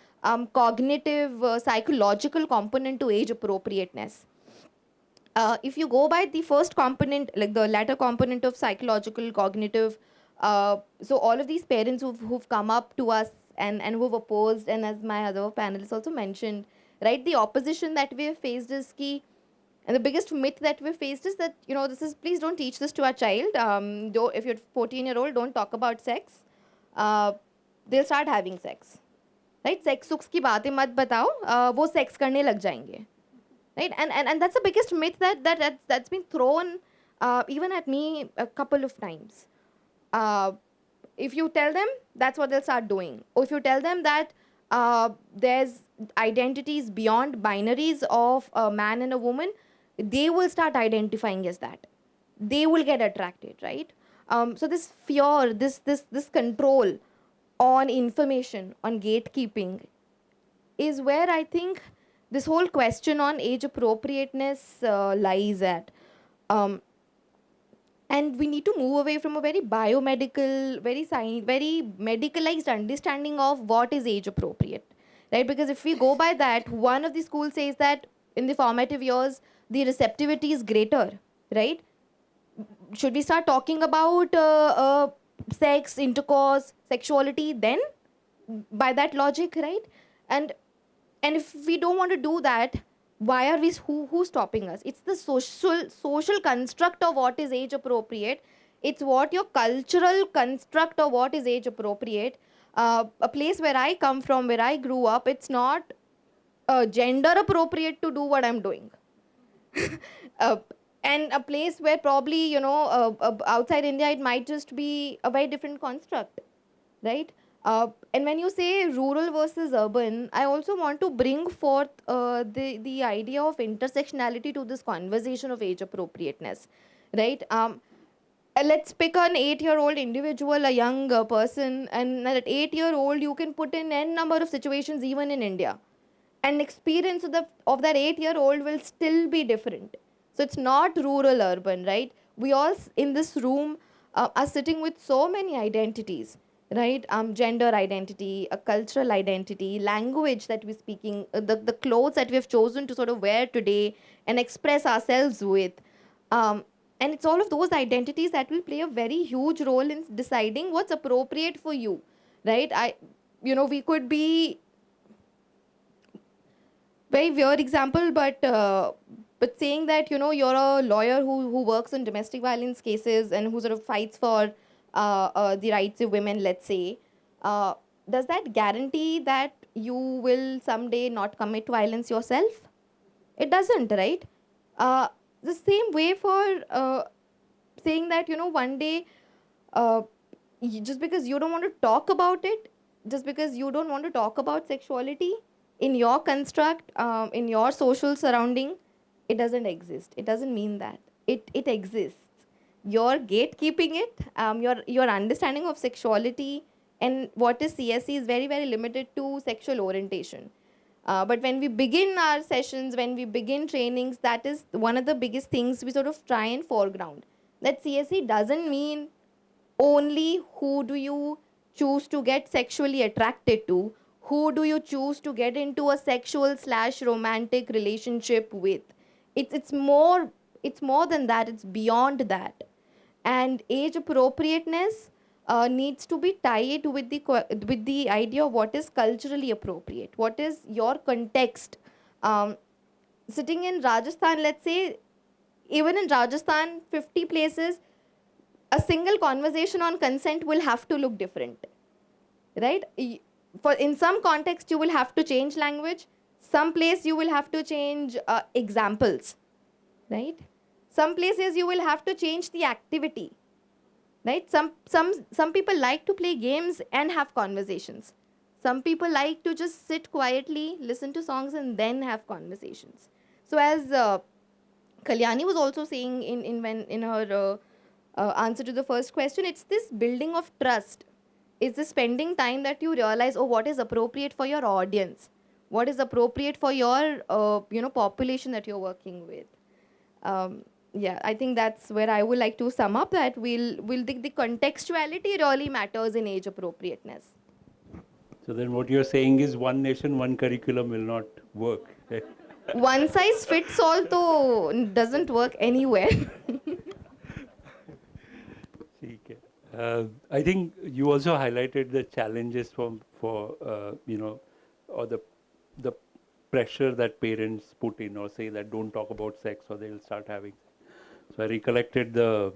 cognitive, psychological component to age appropriateness. If you go by the first component, like the latter component of psychological, cognitive, so all of these parents who've come up to us and who've opposed, and as my other panelists also mentioned, right, the opposition that we've faced is key. And the biggest myth that we've faced is that, please don't teach this to our child. If you're 14-year-old, don't talk about sex. They'll start having sex. Right? Sex sukhs ki baatein mat batao, wo sex karne lag jayenge. Right? And that's the biggest myth that's been thrown even at me a couple of times. If you tell them, that's what they'll start doing. Or if you tell them that there's identities beyond binaries of a man and a woman, they will start identifying as that. They will get attracted, right? So this fear, this control on information, on gatekeeping, is where I think this whole question on age appropriateness lies at. And we need to move away from a very biomedical, very medicalized understanding of what is age appropriate, right? Because if we go by that, one of the schools says that in the formative years, the receptivity is greater, right? Should we start talking about sex, intercourse, sexuality then? By that logic, right? And if we don't want to do that, why are we, who's stopping us? It's the social construct of what is age appropriate. It's what your cultural construct of what is age appropriate. A place where I come from, where I grew up, it's not gender appropriate to do what I'm doing. uh, and a place where probably, outside India, it might just be a very different construct, right? And when you say rural versus urban, I also want to bring forth the idea of intersectionality to this conversation of age appropriateness, right? Let's pick an 8-year-old individual, a young person, and at 8-year-old, you can put in n number of situations even in India, and experience of that 8-year-old will still be different. So it's not rural urban, right? We all in this room are sitting with so many identities, right? Gender identity, a cultural identity, language that we're speaking, the clothes that we have chosen to sort of wear today and express ourselves with. um, and it's all of those identities that will play a very huge role in deciding what's appropriate for you, right? We could be very weird example, but saying that, you're a lawyer who works on domestic violence cases and who sort of fights for the rights of women, let's say, uh, does that guarantee that you will someday not commit violence yourself? It doesn't, right? uh, the same way for saying that, one day, uh, just because you don't want to talk about it, just because you don't want to talk about sexuality in your construct, in your social surrounding, it doesn't exist. It doesn't mean that it exists. You're gatekeeping it. Your understanding of sexuality and what is CSE is very, very limited to sexual orientation. But when we begin our sessions, when we begin trainings, that is one of the biggest things we sort of try and foreground. That CSE doesn't mean only who do you choose to get sexually attracted to, who do you choose to get into a sexual / romantic relationship with. It's more than that. It's beyond that. And age appropriateness needs to be tied with the idea of what is culturally appropriate, what is your context. um, Sitting in Rajasthan, let's say, even in Rajasthan, 50 places, a single conversation on consent will have to look different, right? For in some context, you will have to change language. Some place you will have to change examples, right? Some places you will have to change the activity, right? Some people like to play games and have conversations. Some people like to just sit quietly, listen to songs, and then have conversations. So as Kalyani was also saying in her answer to the first question, it's this building of trust. It's the spending time that you realize, oh, what is appropriate for your audience, what is appropriate for your population that you're working with. Yeah, I think that's where I would like to sum up that the contextuality really matters in age appropriateness. So then what you're saying is one nation, one curriculum will not work. Right? One size fits all though doesn't work anywhere. ठीक है. I think you also highlighted the challenges for or the pressure that parents put in, or say that don't talk about sex or they'll start having. So I recollected the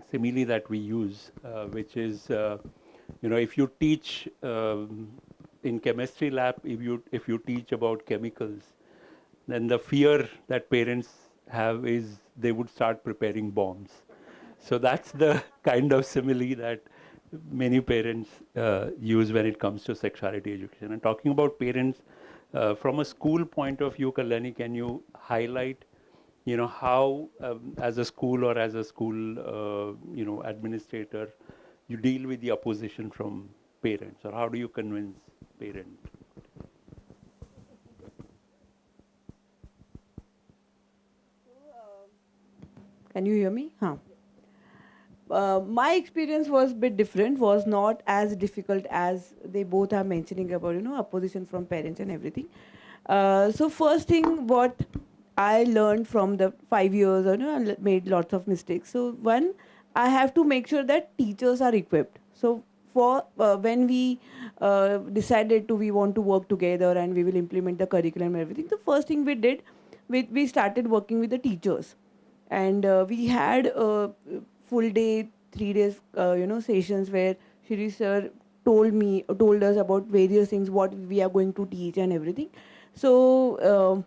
simile that we use, which is if you teach in chemistry lab, if you teach about chemicals, then the fear that parents have is they would start preparing bombs. So that's the kind of simile that many parents use when it comes to sexuality education. And talking about parents, from a school point of view, Kalyani, can you highlight, how as a school or as a school, administrator, you deal with the opposition from parents, or how do you convince parents? Can you hear me? Huh. My experience was a bit different, was not as difficult as they both are mentioning about, opposition from parents and everything. So first thing, what I learned from the 5 years, I made lots of mistakes. So one, I have to make sure that teachers are equipped. So for when we decided we want to work together and we will implement the curriculum and everything, the first thing we did, we started working with the teachers. And we had full day, 3 days, sessions where Shri sir told us about various things, what we are going to teach and everything. So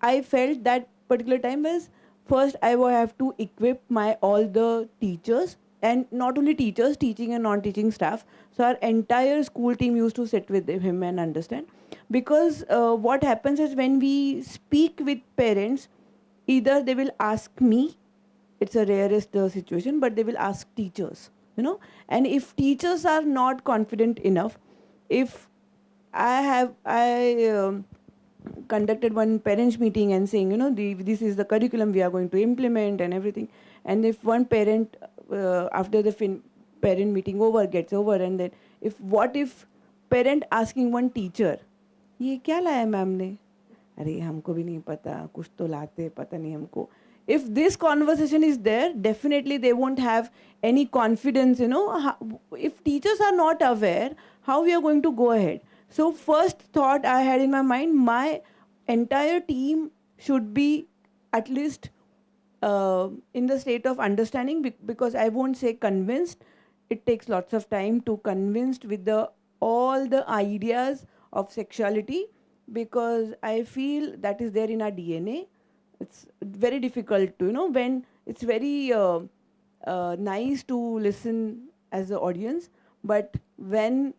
I felt that particular time was, first I will have to equip my all the teachers, and not only teachers, teaching and non-teaching staff. So our entire school team used to sit with him and understand. Because what happens is when we speak with parents, either they will ask me, it's a rarest situation, but they will ask teachers, and if teachers are not confident enough, if I conducted one parents meeting and saying, this is the curriculum we are going to implement and everything. And if one parent, after the parent meeting gets over, and then if parent asking one teacher, ये क्या लाया ma'am ने? अरे हमको भी नहीं पता, कुछ तो लाते, पता नहीं हमको. If this conversation is there, definitely they won't have any confidence, if teachers are not aware, how we are going to go ahead? So first thought I had in my mind, my entire team should be at least in the state of understanding, because I won't say convinced. It takes lots of time to convinced with all the ideas of sexuality, because I feel that is there in our DNA. It's very difficult to, when it's very nice to listen as an audience, but when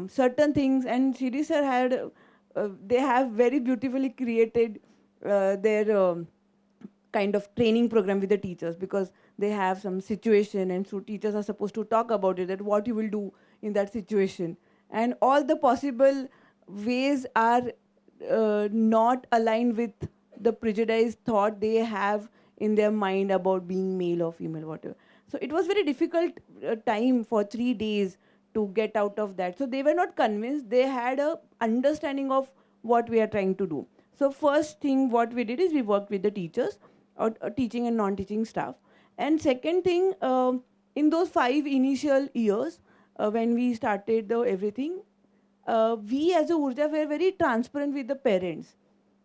certain things, and Shiri sir had, they have very beautifully created their kind of training program with the teachers, because they have some situation, and so teachers are supposed to talk about it, that what you will do in that situation, and all the possible ways are not aligned with the prejudiced thought they have in their mind about being male or female, whatever. So it was very difficult time for 3 days to get out of that. So they were not convinced. They had a understanding of what we are trying to do. So first thing what we did is we worked with the teachers, or teaching and non-teaching staff. And second thing, in those 5 initial years, when we started the everything, we as a Urja were very transparent with the parents.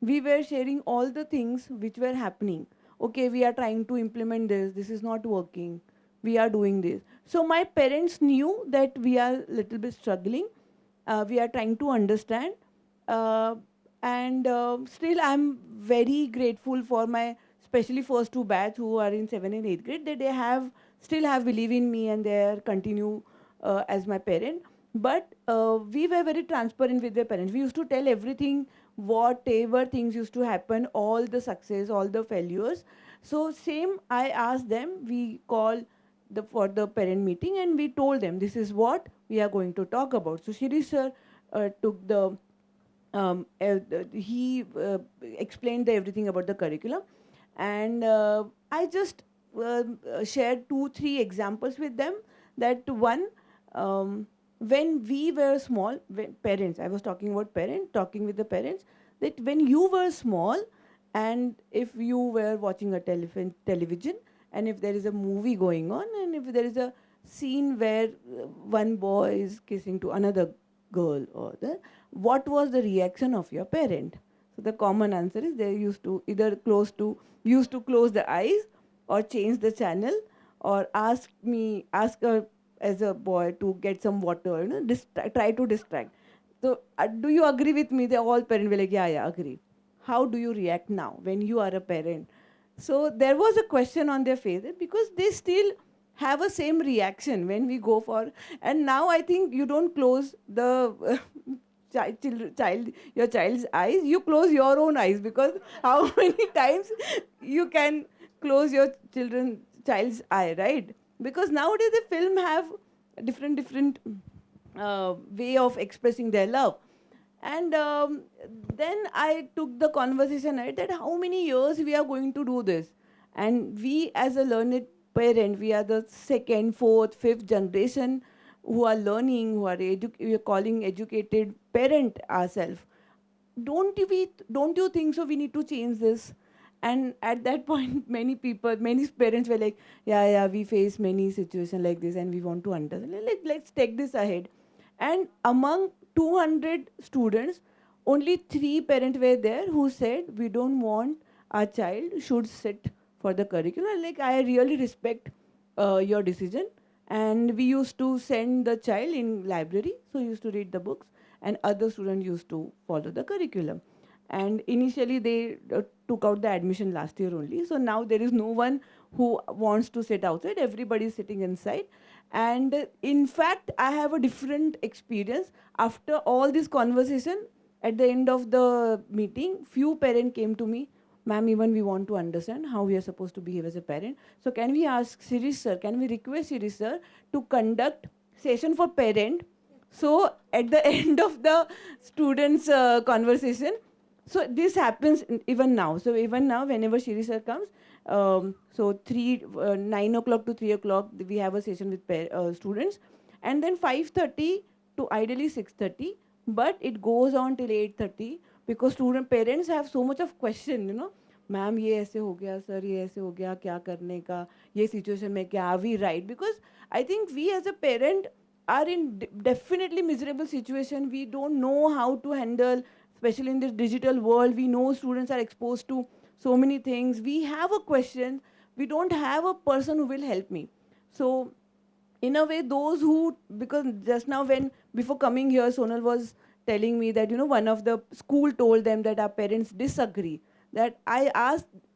We were sharing all the things which were happening. Okay, we are trying to implement this. This is not working. We are doing this. So my parents knew that we are little bit struggling. We are trying to understand. And still I'm very grateful for my, especially first 2 batch who are in 7th and 8th grade, that they have still have believe in me, and they are continue as my parent. But we were very transparent with their parents. We used to tell everything, whatever things used to happen, all the success, all the failures. So same, I asked them, we call for the parent meeting, and we told them this is what we are going to talk about. So Shiri sir took the, he explained everything about the curriculum, and I just shared 2-3 examples with them. That one, when we were small, when parents, I was talking about parents, talking with the parents, that when you were small, and if you were watching a television, and if there is a movie going on, and if there is a scene where one boy is kissing to another girl, or what was the reaction of your parent? So the common answer is they used to either used to close the eyes, or change the channel, or ask her as a boy to get some water, try to distract. So do you agree with me? They all parents were like, yeah, agree. How do you react now when you are a parent? So there was a question on their face, because they still have a same reaction when we go for, and now I think you don't close the your child's eyes, you close your own eyes, because how many times you can close your child's eye, right? Because nowadays the film have different way of expressing their love. And then I took the conversation ahead, that how many years we are going to do this. And we as a learned parent, we are the 2nd, 4th, 5th generation who are learning, we are calling educated parent ourselves. Don't you think so we need to change this? And at that point, many parents were like, yeah, we face many situations like this, and we want to understand. Let's take this ahead. And among 200 students, only 3 parents were there who said, we don't want our child should sit for the curriculum. Like, I really respect your decision. And we used to send the child in library, so he used to read the books, and other students used to follow the curriculum. And initially they took out the admission last year only. So now there is no one who wants to sit outside. Everybody is sitting inside. And in fact, I have a different experience. After all this conversation, at the end of the meeting, few parents came to me, ma'am, even we want to understand how we are supposed to behave as a parent. So can we ask Sirish sir, can we request Sirish sir to conduct session for parent? So at the end of the students' conversation, so this happens even now. So even now, whenever Shiri sir comes, so 9 o'clock to 3 o'clock, we have a session with students, and then 5:30 to ideally 6:30, but it goes on till 8:30 because student parents have so much of question, ma'am ये ऐसे हो गया sir ये ऐसे हो गया क्या करने का ये सिचुएशन में क्या are we right, because I think we as a parent are in definitely miserable situation. We don't know how to handle, especially in this digital world. We know students are exposed to so many things. We have a question. We don't have a person who will help me. So in a way, those who, because just now when, before coming here, Sonal was telling me that, one of the school told them that our parents disagree. That I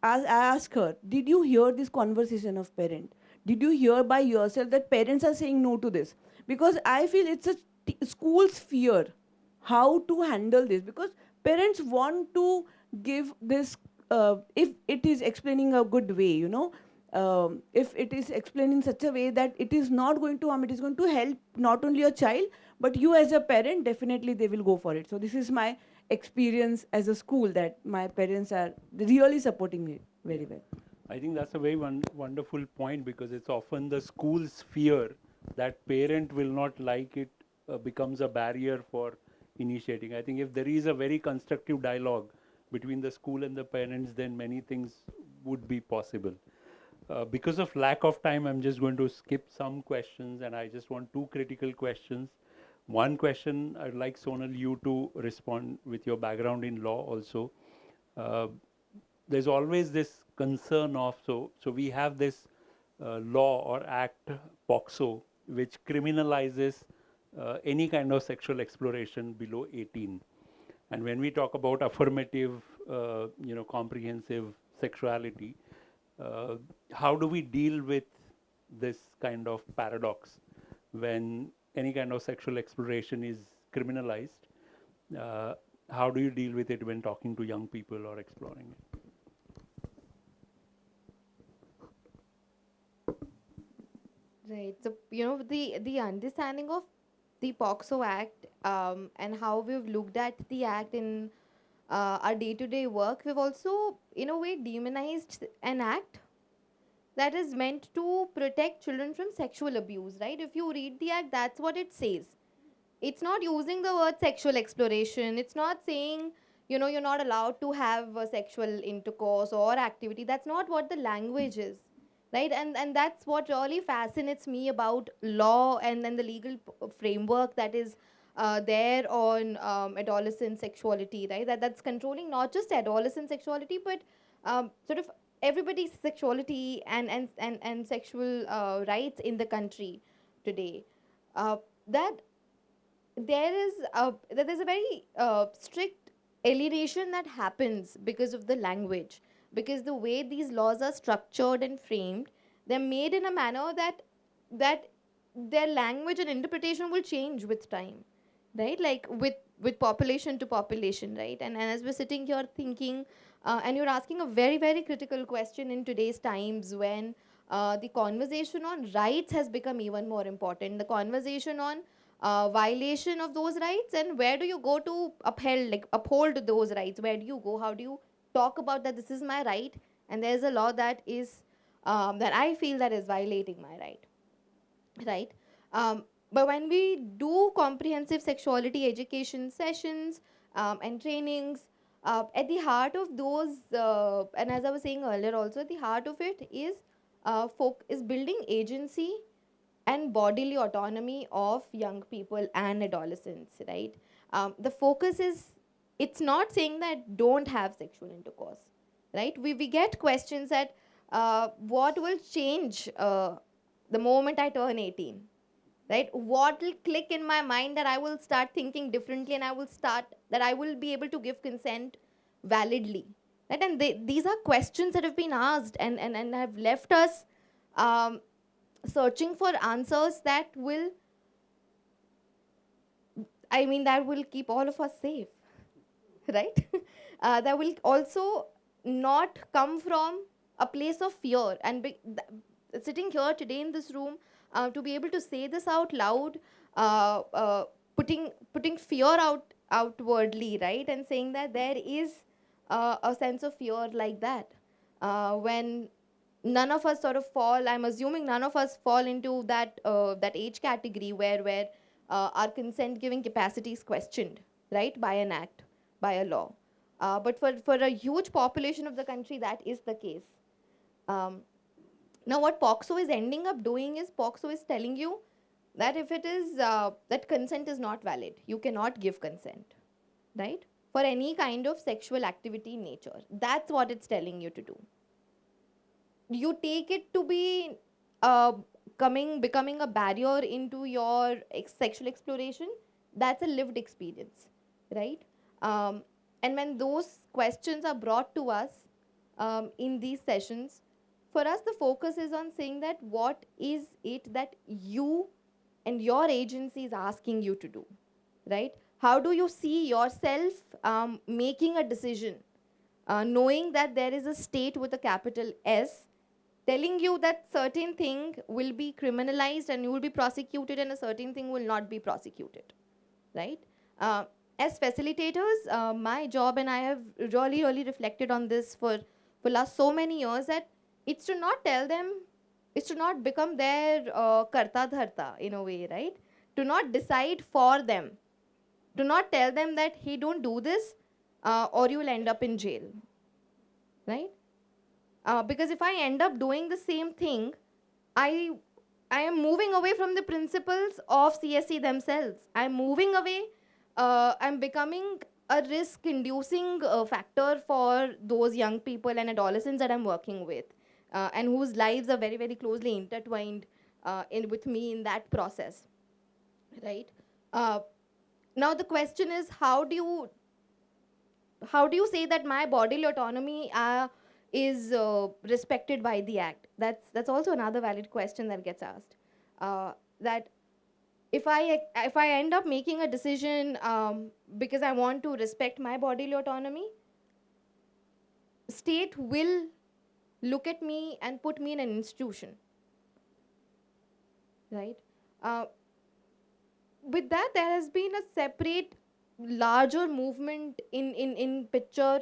asked her, did you hear this conversation of parent? Did you hear by yourself that parents are saying no to this? Because I feel it's a school's fear how to handle this, because parents want to give this, if it is explaining a good way, if it is explained in such a way that it is not going to harm, it is going to help not only a child, but you as a parent, definitely they will go for it. So this is my experience as a school, that my parents are really supporting me very well. I think that's a very wonderful point, because it's often the school's fear that parent will not like it becomes a barrier for initiating. I think if there is a very constructive dialogue between the school and the parents, then many things would be possible. Because of lack of time, I'm just going to skip some questions, and I just want two critical questions. One question, I'd like Sonal you to respond with your background in law also. There's always this concern of, so we have this law or act, POXO, which criminalizes any kind of sexual exploration below 18. And when we talk about affirmative, comprehensive sexuality, how do we deal with this kind of paradox when any kind of sexual exploration is criminalized? How do you deal with it when talking to young people or exploring it? Right. So, the understanding of the POXO Act, and how we've looked at the act in our day-to-day work, we've also, in a way, demonized an act that is meant to protect children from sexual abuse, right? If you read the act, that's what it says. It's not using the word sexual exploration. It's not saying, you're not allowed to have a sexual intercourse or activity. That's not what the language is, right? And that's what really fascinates me about law and then the legal framework that is there on adolescent sexuality, right? That's controlling not just adolescent sexuality, but sort of everybody's sexuality and sexual rights in the country today. That there's a very strict alienation that happens because of the language, because the way these laws are structured and framed, they're made in a manner that their language and interpretation will change with time, right? Like with population to population, right? And as we're sitting here thinking, and you're asking a very, very critical question in today's times, when the conversation on rights has become even more important, the conversation on violation of those rights, and where do you go to uphold those rights? Where do you go? How do you talk about that this is my right, and there's a law that is that I feel that is violating my right, right? But when we do comprehensive sexuality education sessions and trainings, at the heart of those, and as I was saying earlier also, at the heart of it is building agency and bodily autonomy of young people and adolescents, right? The focus is, it's not saying that don't have sexual intercourse, right? We get questions that what will change the moment I turn 18, right? What will click in my mind that I will start thinking differently, and I will be able to give consent validly? Right? And these are questions that have been asked and have left us um, searching for answers that will, that will keep all of us safe, right? That will also not come from a place of fear. And sitting here today in this room, to be able to say this out loud, uh, uh, putting fear outwardly, right, and saying that there is a sense of fear like that, when none of us sort of fall. I'm assuming none of us fall into that age category where our consent giving capacity is questioned, right, by an act, by a law. But for a huge population of the country, that is the case. Um, Now, what POXO is ending up doing is POXO is telling you that if it is that consent is not valid, you cannot give consent, right? For any kind of sexual activity in nature. That's what it's telling you to do. You take it to be uh, becoming a barrier into your sexual exploration. That's a lived experience, right? um, and when those questions are brought to us in these sessions, for us the focus is on saying that what is it that you and your agency is asking you to do, right? How do you see yourself making a decision, knowing that there is a state with a capital S telling you that certain thing will be criminalized and you will be prosecuted and a certain thing will not be prosecuted, right? Uh, as facilitators, my job, and I have really reflected on this for last so many years, that it's to not tell them, it's to not become their karta dharta in a way, right? To not decide for them, to not tell them that, hey, don't do this or you will end up in jail, right? Because if I end up doing the same thing, I I am moving away from the principles of CSE themselves. I'm moving away. I'm becoming a risk-inducing factor for those young people and adolescents that I'm working with, and whose lives are very closely intertwined with me in that process, right? Uh, Now the question is, how do you say that my bodily autonomy is respected by the act? That's also another valid question that gets asked. That if I end up making a decision because I want to respect my bodily autonomy, state will look at me and put me in an institution, right? Uh, with that, there has been a separate larger movement in picture,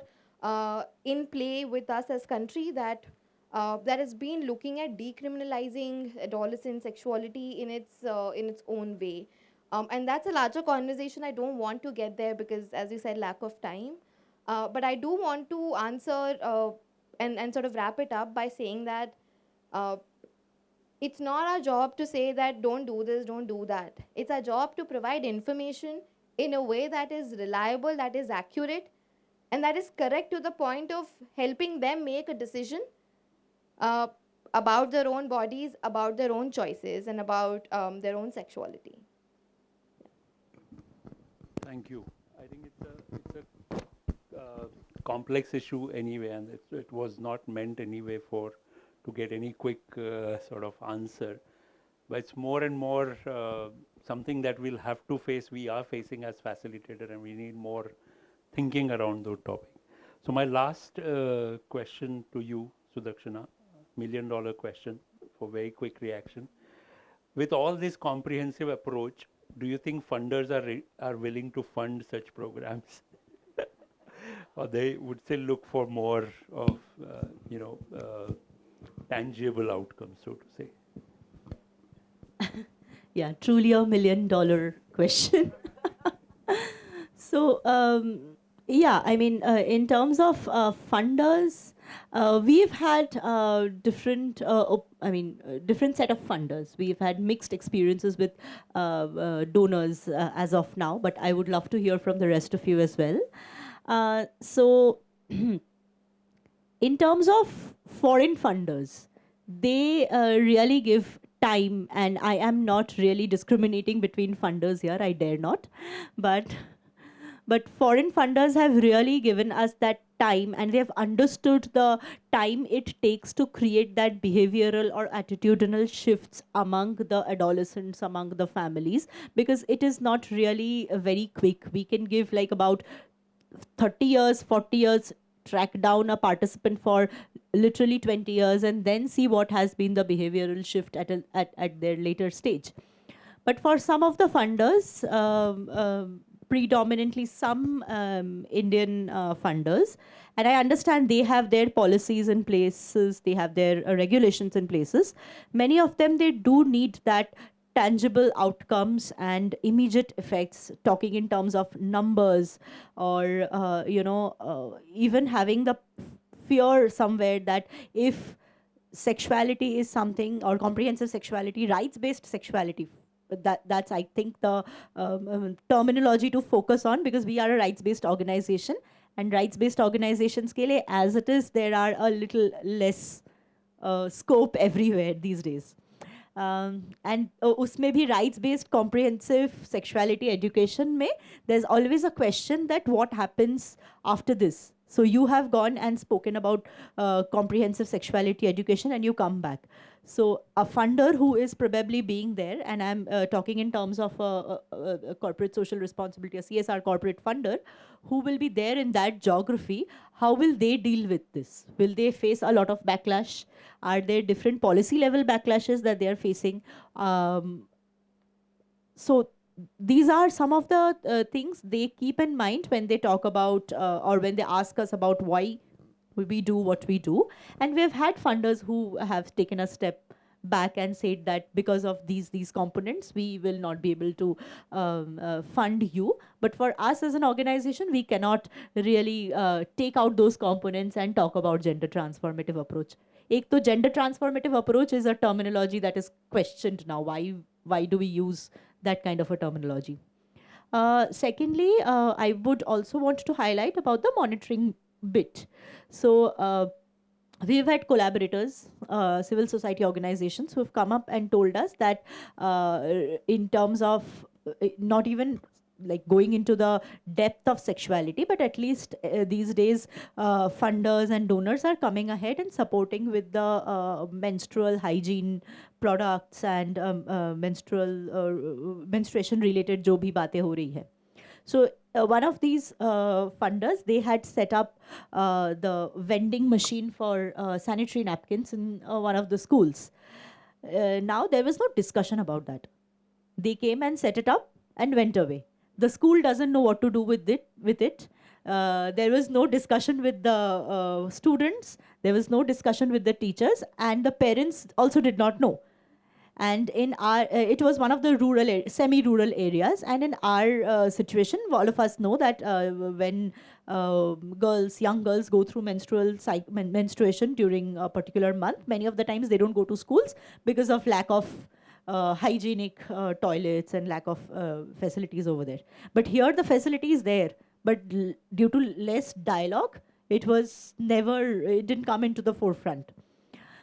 in play with us as country, that has been looking at decriminalizing adolescent sexuality in its own way. And that's a larger conversation. I don't want to get there because, as you said, lack of time. But I do want to answer and sort of wrap it up by saying that uh, it's not our job to say that don't do this, don't do that. It's our job to provide information in a way that is reliable, that is accurate, and that is correct to the point of helping them make a decision uh, about their own bodies, about their own choices, and about their own sexuality. Thank you. I think it's a complex issue anyway, and it was not meant anyway to get any quick sort of answer. But it's more and more something that we'll have to face. We are facing as facilitator, and we need more thinking around those topic. So my last question to you, Sudakshana, $1 million question for very quick reaction. With all this comprehensive approach, do you think funders are willing to fund such programs, or they would still look for more of tangible outcomes, so to say? Yeah, truly a $1 million question. So, yeah, I mean, in terms of funders, we've had different set of funders. We've had mixed experiences with donors as of now, but I would love to hear from the rest of you as well. So, in terms of foreign funders, they really give time, and I am not really discriminating between funders here, I dare not. But but foreign funders have really given us that time, and they have understood the time it takes to create that behavioral or attitudinal shifts among the adolescents, among the families, because it is not really very quick. We can give like about 30 years, 40 years, track down a participant for literally 20 years, and then see what has been the behavioral shift at their later stage. But for some of the funders, predominantly some Indian funders, and I understand they have their policies in places, they have their regulations in places. Many of them, they do need that tangible outcomes and immediate effects, talking in terms of numbers, or even having the fear somewhere that if sexuality is something, or comprehensive sexuality, rights-based sexuality, that's I think the terminology to focus on, because we are a rights-based organization, and rights-based organizations ke liye, as it is, there are a little less scope everywhere these days. And उसमें भी rights-based comprehensive sexuality education में, there's always a question that what happens after this. So you have gone and spoken about comprehensive sexuality education, and you come back. So a funder who is probably being there, and I'm talking in terms of a corporate social responsibility, a CSR corporate funder, who will be there in that geography, how will they deal with this? Will they face a lot of backlash? Are there different policy level backlashes that they are facing? So these are some of the things they keep in mind when they talk about or when they ask us about why we do what we do. And we've had funders who have taken a step back and said that because of these components, we will not be able to fund you. But for us as an organization, we cannot really take out those components and talk about gender transformative approach. Ek to gender transformative approach is a terminology that is questioned now. Why do we use that kind of a terminology? Secondly, I would also want to highlight about the monitoring bit. So we've had collaborators, civil society organizations, who have come up and told us that in terms of not even like going into the depth of sexuality, but at least these days funders and donors are coming ahead and supporting with the menstrual hygiene products and menstruation related jo bhi baatein ho rahi hai. So one of these funders, they had set up the vending machine for sanitary napkins in one of the schools. Now there was no discussion about that. They came and set it up and went away. The school doesn't know what to do with it. There was no discussion with the students. There was no discussion with the teachers, and the parents also did not know. And in our, it was one of the rural, semi-rural areas. And in our situation, all of us know that when young girls go through menstruation during a particular month, many of the times they don't go to schools because of lack of hygienic toilets and lack of facilities over there. But here the facility is there, but due to less dialogue, it didn't come into the forefront.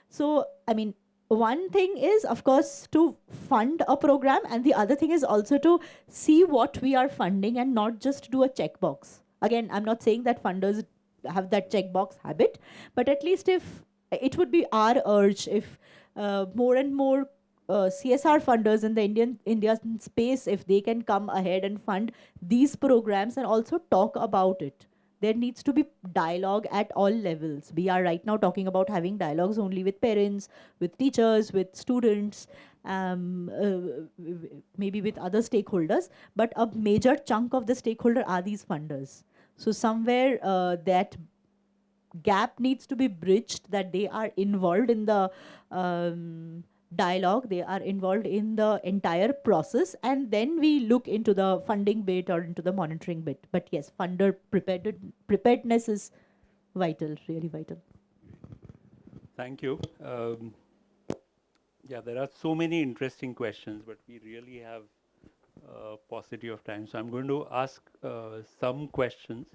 So, I mean, one thing is, of course, to fund a program, and the other thing is also to see what we are funding and not just do a checkbox. Again, I'm not saying that funders have that checkbox habit, but at least if it would be our urge if more and more CSR funders in the Indian space, if they can come ahead and fund these programs and also talk about it. There needs to be dialogue at all levels. We are right now talking about having dialogues only with parents, with teachers, with students, maybe with other stakeholders, but a major chunk of the stakeholder are these funders. So somewhere that gap needs to be bridged, that they are involved in the dialogue, they are involved in the entire process, and then we look into the funding bit or into the monitoring bit. But yes, funder preparedness is vital, really vital. Thank you. Yeah, there are so many interesting questions, but we really have paucity of time. So I'm going to ask some questions.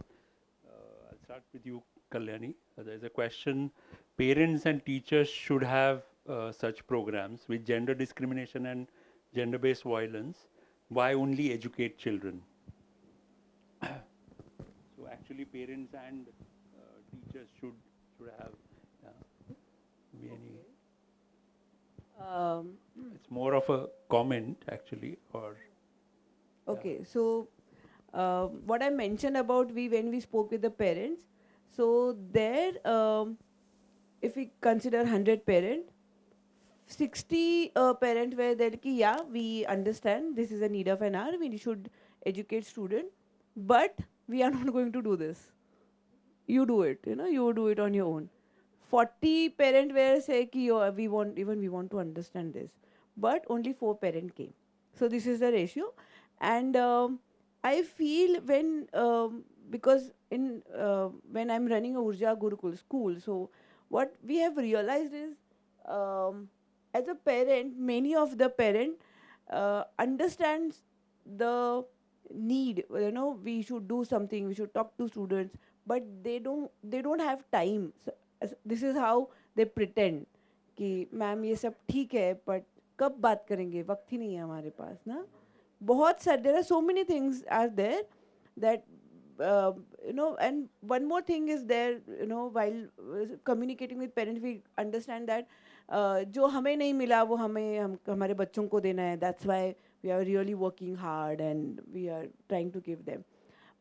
I'll start with you, Kalyani. There's a question: parents and teachers should have such programs with gender discrimination and gender-based violence. Why only educate children? actually parents and teachers should have. Be any. It's more of a comment actually, or. Okay, so what I mentioned about when we spoke with the parents, so there, if we consider 100 parent, 60 parent were there ki, yeah, we understand this is a need of an hour, we should educate student, but we are not going to do this. You do it, you do it on your own. 40 parent were say ki, oh, we want to understand this, but only 4 parent came. So this is the ratio. And I feel because when I'm running a Urja Gurukul school, so what we have realized is, as a parent, many of the parent understands the need, we should do something, we should talk to students, but they don't have time. So, this is how they pretend कि ma'am ये सब ठीक है, but कब बात करेंगे, वक्त ही नहीं है हमारे पास ना. बहुत सारे, there are so many things are there that and one more thing is there, while communicating with parents, we understand that जो हमें नहीं मिला वो हमारे बच्चों को देना है. That's why we are really working hard and we are trying to give them.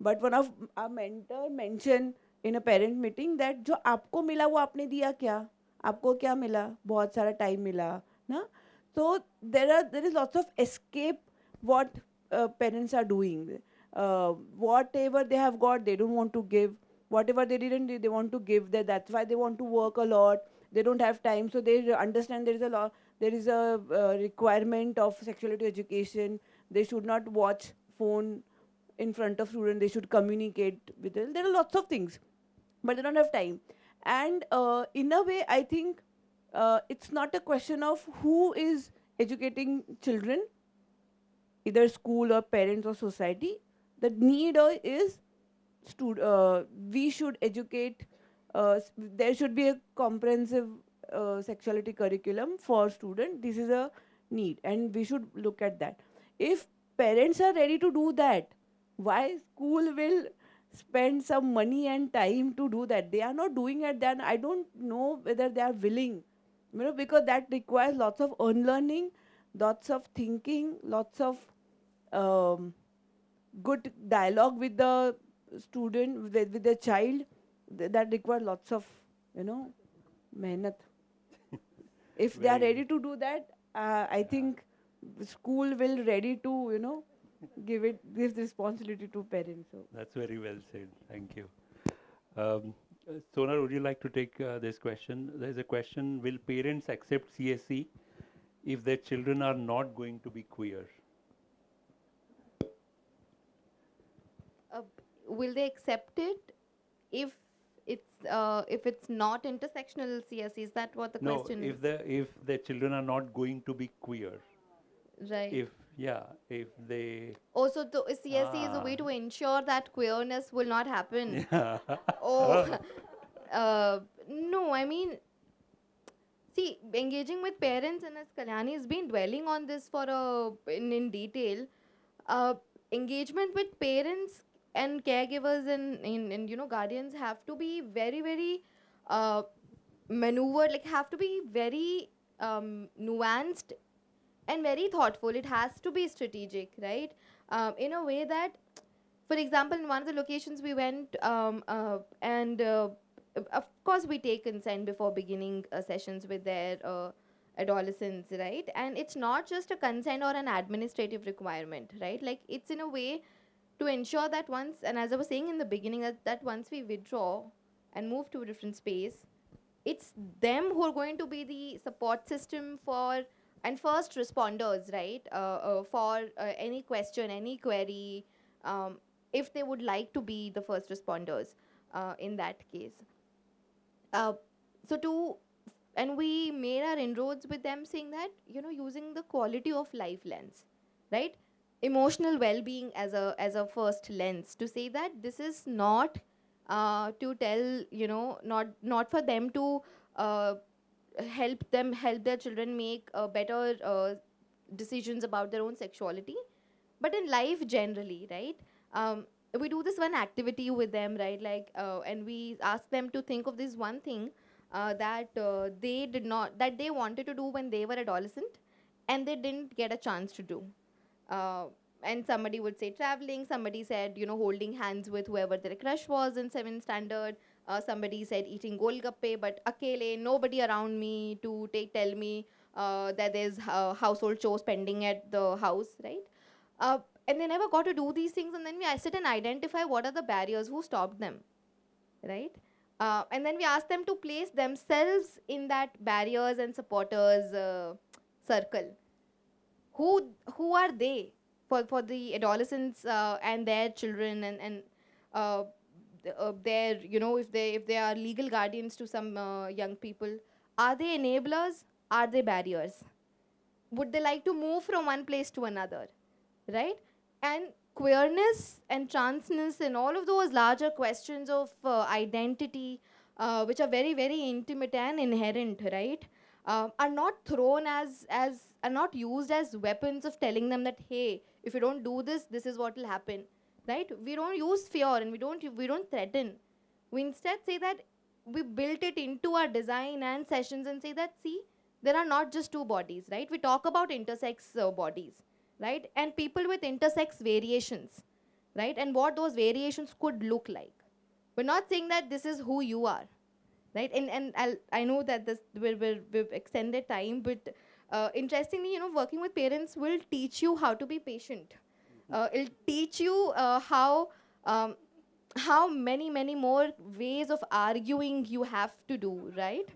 But one of our mentor mentioned in a parent meeting that जो आपको मिला वो आपने दिया क्या, आपको क्या मिला, बहुत सारा टाइम मिला ना. So there is lots of escape what parents are doing. Whatever they have got, they don't want to give. Whatever they didn't, they want to give. That's why they want to work a lot. They don't have time, so they understand there is a requirement of sexuality education. They should not watch phone in front of students. They should communicate with them. There are lots of things, but they don't have time. And in a way, I think it's not a question of who is educating children, either school or parents or society. The need is we should educate. There should be a comprehensive sexuality curriculum for students. This is a need, and we should look at that. If parents are ready to do that, why school will spend some money and time to do that? They are not doing it. Then I don't know whether they are willing, because that requires lots of unlearning, lots of thinking, lots of good dialogue with the student, with the child. That requires lots of, mehnat. If they are ready to do that, I think school will ready to, give this responsibility to parents. So. That's very well said. Thank you. Sonar, would you like to take this question? There's a question: will parents accept CSE if their children are not going to be queer? Will they accept it if it's not intersectional CSE? Is that what the question is? No, if their children are not going to be queer. Right. If they. Also, the CSE is a way to ensure that queerness will not happen. Yeah. Oh, no, I mean, see, engaging with parents, and as Kalyani has been dwelling on this in detail, engagement with parents and caregivers and guardians have to be very, very maneuvered, like have to be very nuanced and very thoughtful. It has to be strategic, right? In a way that, for example, in one of the locations we went, and of course we take consent before beginning sessions with their adolescents, right? And it's not just a consent or an administrative requirement, right? Like it's in a way to ensure that once, and as I was saying in the beginning, that once we withdraw and move to a different space, it's them who are going to be the support system for and first responders, right? For any question, any query, if they would like to be the first responders in that case. And we made our inroads with them saying that, using the quality of life lens, right? Emotional well-being as a first lens, to say that this is not to tell, not for them to help their children make better decisions about their own sexuality, but in life generally, right? we do this one activity with them, right? Like, and we ask them to think of this one thing that they wanted to do when they were adolescent, and they didn't get a chance to do. Uh, and somebody would say traveling. Somebody said, holding hands with whoever their crush was in 7th standard. Somebody said eating golgappe, but akele, nobody around me to tell me that there's household chores pending at the house, right? Uh, and they never got to do these things. And then I sit and identify what are the barriers, who stopped them, right? And then we ask them to place themselves in that barriers and supporters circle. Who are they for the adolescents and their children, and uh, their, if they are legal guardians to some young people? Are they enablers? Are they barriers? Would they like to move from one place to another, right? And queerness and transness and all of those larger questions of identity, which are very, very intimate and inherent, right? Are not thrown as are not used as weapons of telling them that, hey, if you don't do this, this is what will happen, right? We don't use fear, and we don't threaten. We instead say that we built it into our design and sessions and say that, see, there are not just two bodies, right? We talk about intersex bodies, right? And people with intersex variations, right? And what those variations could look like. We're not saying that this is who you are, right? And I know that we've extended time, but interestingly, working with parents will teach you how to be patient. It'll teach you how many more ways of arguing you have to do, right?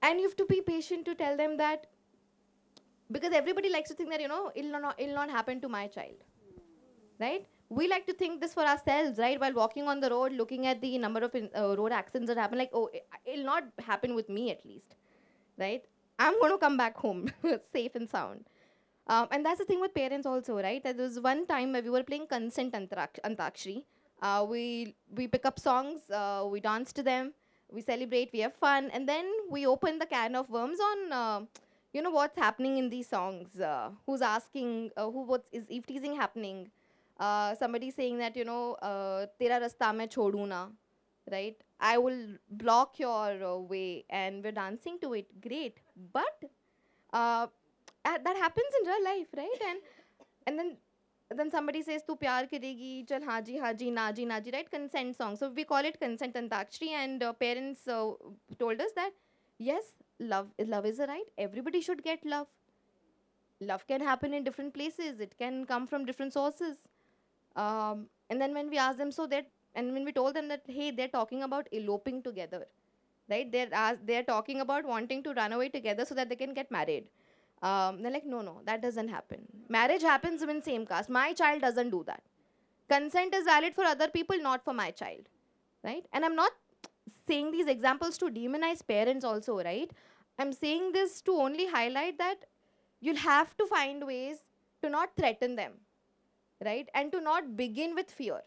And you have to be patient to tell them that, because everybody likes to think that, it'll not happen to my child, right? We like to think this for ourselves, right? While walking on the road, looking at the number of road accidents that happen, like, oh, it'll not happen with me, at least, right? I'm going to come back home safe and sound. And that's the thing with parents also, right? There was one time where we were playing consent antakshari. We pick up songs, we dance to them, we celebrate, we have fun, and then we open the can of worms on, what's happening in these songs. Who's asking, what is eve teasing happening? Somebody saying that, tera rasta main chodu na, right? I will block your way, and we're dancing to it. Great, but uh, that happens in real life, right? And then somebody says, "Tu pyar karegi, chal haji, naji, right? Consent song. So we call it consent antakshari, and parents told us that, yes, love is a right. Everybody should get love. Love can happen in different places. It can come from different sources. And then when we asked them, and when we told them that, hey, they're talking about eloping together, right? They're talking about wanting to run away together so that they can get married. They're like, no, that doesn't happen. Marriage happens in same caste. My child doesn't do that. Consent is valid for other people, not for my child, right? And I'm not saying these examples to demonize parents also, right? I'm saying this to only highlight that you'll have to find ways to not threaten them, right? And to not begin with fear.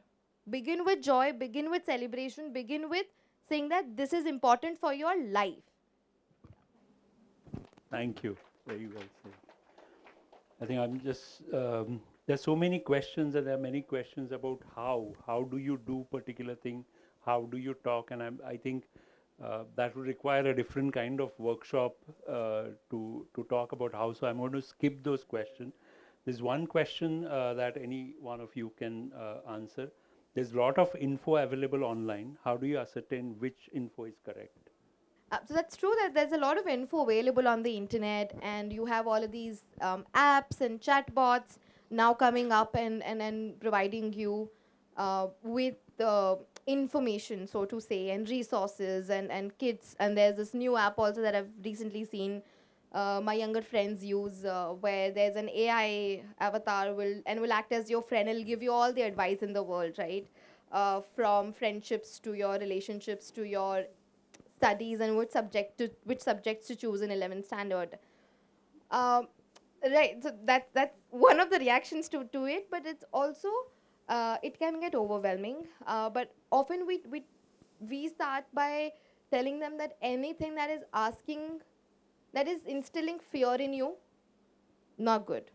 Begin with joy, begin with celebration, begin with saying that this is important for your life. Thank you. Very well said. I think I'm just, there's so many questions, and there are many questions about how do you do particular thing, how do you talk, and I think that would require a different kind of workshop to talk about how. So I'm going to skip those questions. There's one question that any one of you can answer. There's a lot of info available online. How do you ascertain which info is correct? So that's true that there's a lot of info available on the internet, and you have all of these apps and chatbots now coming up and providing you with information, so to say, and resources and kits. And there's this new app also that I've recently seen my younger friends use, where there's an AI avatar will act as your friend. It'll give you all the advice in the world, right? From friendships to your relationships to your studies, and which subjects to choose in 11th standard. Um, right. So that's one of the reactions to it, but it's also it can get overwhelming. But often we start by telling them that anything that is instilling fear in you, not good.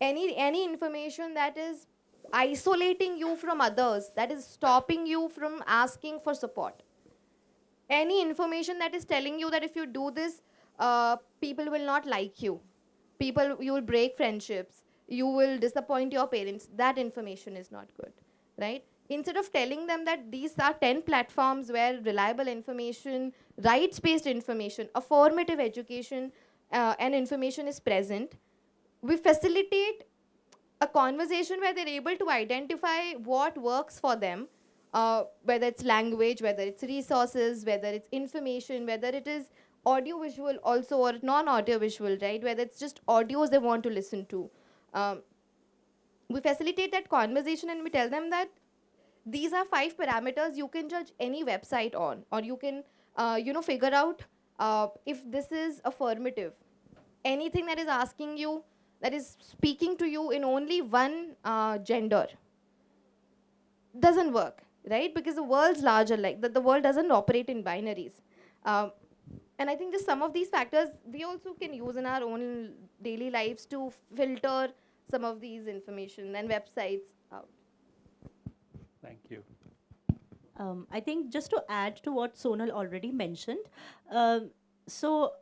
Any information that is isolating you from others, that is stopping you from asking for support. Any information that is telling you that if you do this, people will not like you, you will break friendships, you will disappoint your parents, that information is not good, right? Instead of telling them that these are 10 platforms where reliable information, rights based information, affirmative education, and information is present, we facilitate a conversation where they're able to identify what works for them, whether it's language, whether it's resources, whether it's information, whether it is audio visual also or non audio visual, right? Whether it's just audios they want to listen to. Um, we facilitate that conversation and we tell them that these are 5 parameters you can judge any website on, or you can, figure out if this is affirmative. Anything that is asking you, that is speaking to you in only one gender, doesn't work, right? Because the world's larger, like the world doesn't operate in binaries. Um, and I think just some of these factors we also can use in our own daily lives to filter some of these information and websites out. Thank you. I think just to add to what Sonal already mentioned, so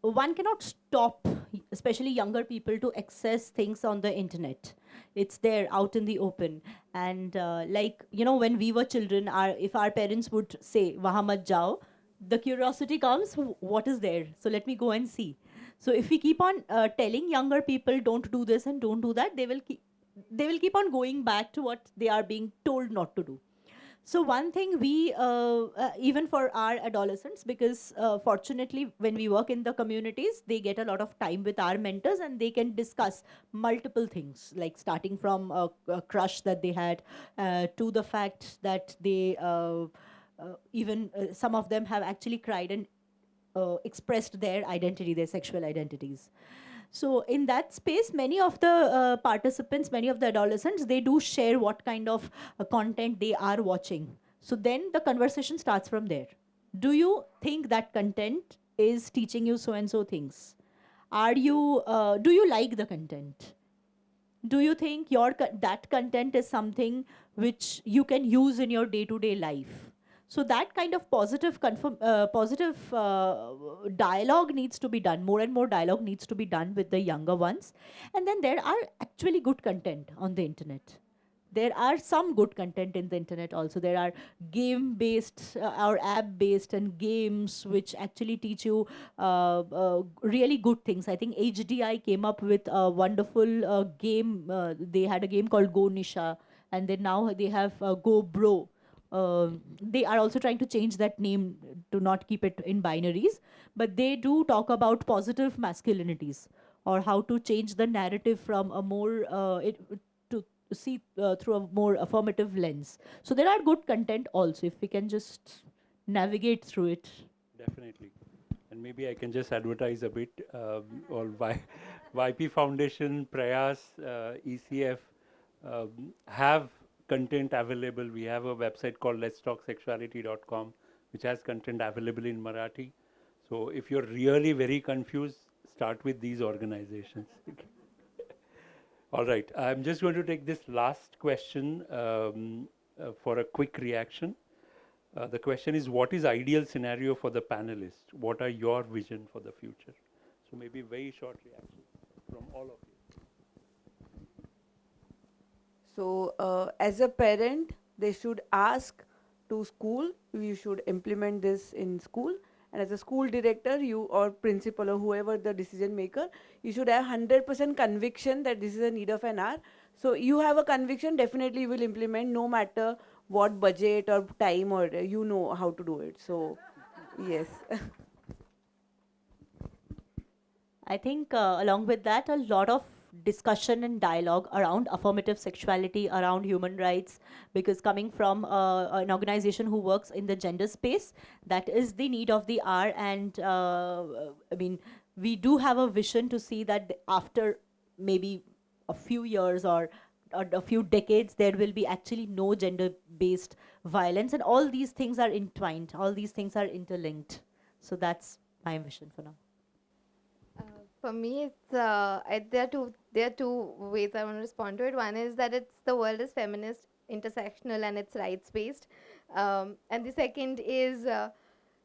one cannot stop, especially younger people, to access things on the internet. It's there out in the open. And when we were children, if our parents would say, "Wahan mat jao," the curiosity comes, what is there? So let me go and see. So if we keep on telling younger people, don't do this and don't do that, they will keep on going back to what they are being told not to do. So one thing we, even for our adolescents, because fortunately when we work in the communities, they get a lot of time with our mentors and they can discuss multiple things, like starting from a crush that they had to the fact that they, even some of them have actually cried and expressed their identity, their sexual identities. So in that space, many of the participants, many of the adolescents, they do share what kind of content they are watching. So then the conversation starts from there. Do you think that content is teaching you so and so things? Do you like the content? Do you think that content is something which you can use in your day-to-day life? So that kind of positive dialogue needs to be done. More and more dialogue needs to be done with the younger ones. And then there are actually good content on the internet. There are some good content in the internet also. There are game-based or app-based and games which actually teach you really good things. I think HDI came up with a wonderful game. They had a game called Go Nisha, and then now they have Go Bro. They are also trying to change that name to not keep it in binaries, but they do talk about positive masculinities, or how to change the narrative from a more to see through a more affirmative lens. So there are good content also, if we can just navigate through it. Definitely. And maybe I can just advertise a bit, or YP Foundation, Prayas, ECF have content available. We have a website called letstalksexuality.com, which has content available in Marathi. So if you're really very confused, start with these organizations. All right, I'm just going to take this last question for a quick reaction. The question is, what is ideal scenario for the panelists? What are your vision for the future? So maybe very short reaction from all of you. So as a parent, they should ask to school, you should implement this in school. And as a school director, you or principal or whoever the decision maker, you should have 100% conviction that this is a need of an hour. So you have a conviction, definitely you will implement no matter what budget or time, or you know how to do it. So yes. I think along with that, a lot of discussion and dialogue around affirmative sexuality, around human rights, because coming from an organization who works in the gender space, that is the need of the hour. And I mean, we do have a vision to see that after maybe a few years or a few decades, there will be actually no gender-based violence, and all these things are entwined, all these things are interlinked. So that's my vision for now. For me, it's there are two ways I want to respond to it. One is that it's the world is feminist, intersectional, and it's rights based, and the second is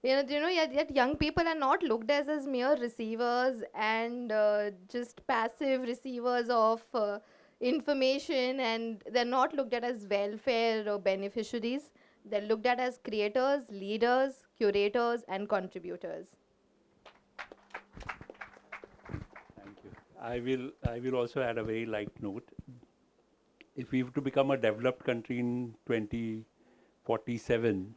yet young people are not looked as mere receivers and just passive receivers of information, and they're not looked at as welfare or beneficiaries. They're looked at as creators, leaders, curators, and contributors. Thank you. I will also add a very light note. If we have to become a developed country in 2047,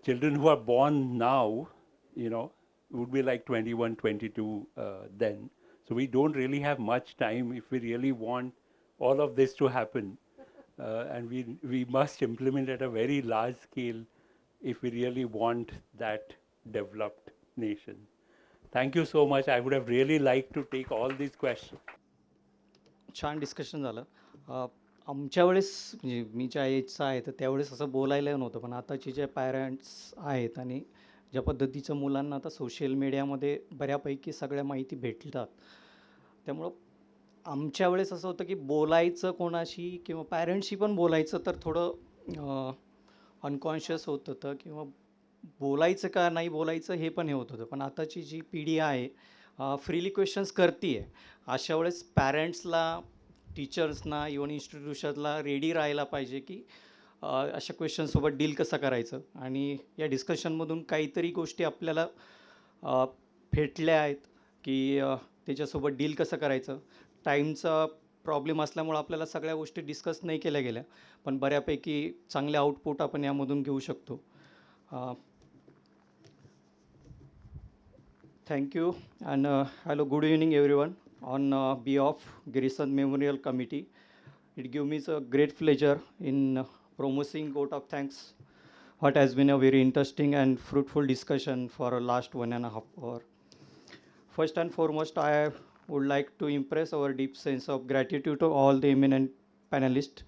children who are born now, would be like 21, 22 then. So we don't really have much time if we really want all of this to happen. And we must implement at a very large scale if we really want that developed nation. Thank you so much. I would have really liked to take all these questions. छान discussion झालं. आमच्या वेळेस म्हणजे मी ज्या एजचा आहे तर त्यावेळेस असं बोलायला नव्हतं, पण आताचे जे पॅरेंट्स आहेत आणि ज्या पद्धतीचं मुलांना आता सोशल मीडियामध्ये बऱ्यापैकी सगळ्या माहिती भेटतात, त्यामुळं आमच्या वेळेस असं होतं की बोलायचं कोणाशी किंवा पॅरेंट्सशी पण बोलायचं तर थोडं अनकॉन्शियस होत होतं किंवा बोलायचं का नाही बोलायचं हे पण हे होत होतं. पण आताची जी पिढी आहे फ्रीली क्वेश्चन्स करते आहे. अशा वेळेस पॅरेंट्सला, टीचर्सना, इवन इन्स्टिट्यूशनला रेडी राहायला पाहिजे की अशा क्वेश्चनसोबत डील कसं करायचं. आणि या डिस्कशनमधून काहीतरी गोष्टी आपल्याला भेटल्या आहेत की त्याच्यासोबत डील कसं करायचं. टाईमचा प्रॉब्लेम असल्यामुळं आपल्याला सगळ्या गोष्टी डिस्कस नाही केल्या गेल्या, पण बऱ्यापैकी चांगले आउटपुट आपण यामधून घेऊ शकतो. Thank you and hello, good evening everyone. On behalf of Girish Memorial Committee, it gives me a great pleasure in promoting vote of thanks. What has been a very interesting and fruitful discussion for the last 1.5 hours. First and foremost, I would like to impress our deep sense of gratitude to all the eminent panelists,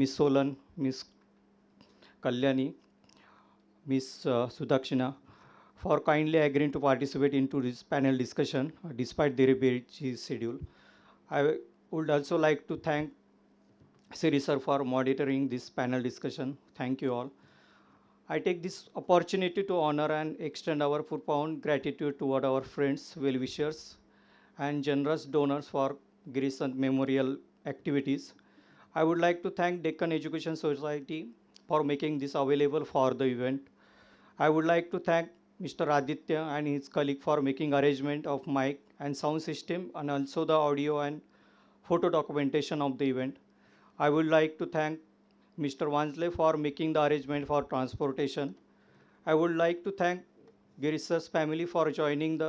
Ms. Solan, Ms. Kalyani, Ms. Sudakshina, for kindly agreeing to participate into this panel discussion despite their busy schedule. I would also like to thank Siri sir for monitoring this panel discussion. Thank you all. I take this opportunity to honor and extend our profound gratitude toward our friends, well-wishers, and generous donors for Girish Memorial activities. I would like to thank Deccan Education Society for making this available for the event. I would like to thank Mr. Aditya and his colleague for making arrangement of mic and sound system and also the audio and photo documentation of the event. I would like to thank Mr. Wansley for making the arrangement for transportation. I would like to thank Girish's family for joining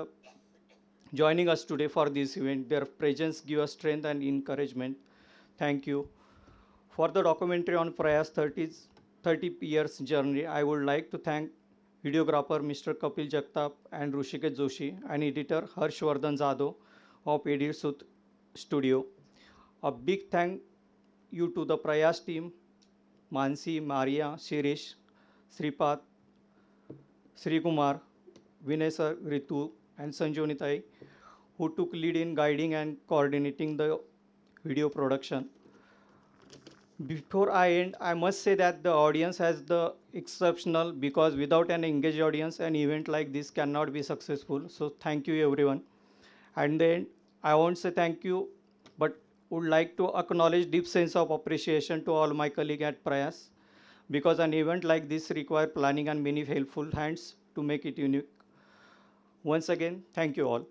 us today for this event. Their presence gives us strength and encouragement. Thank you. For the documentary on Prayas 30 years journey, I would like to thank videographer Mr. Kapil Jagtap and Rushikesh Joshi and editor Harshvardhan Jadhav of Edit Sut Studio. A big thank you to the Prayas team, Mansi, Maria, Shirish, Sripad, Sri Kumar, Vinay sir, Ritu, and Sanjonitai, who took lead in guiding and coordinating the video production. Before I end, I must say that the audience has the exceptional, because without an engaged audience, an event like this cannot be successful. So thank you everyone. And then I won't say thank you, but would like to acknowledge deep sense of appreciation to all my colleagues at Prayas, because an event like this requires planning and many helpful hands to make it unique. Once again, thank you all.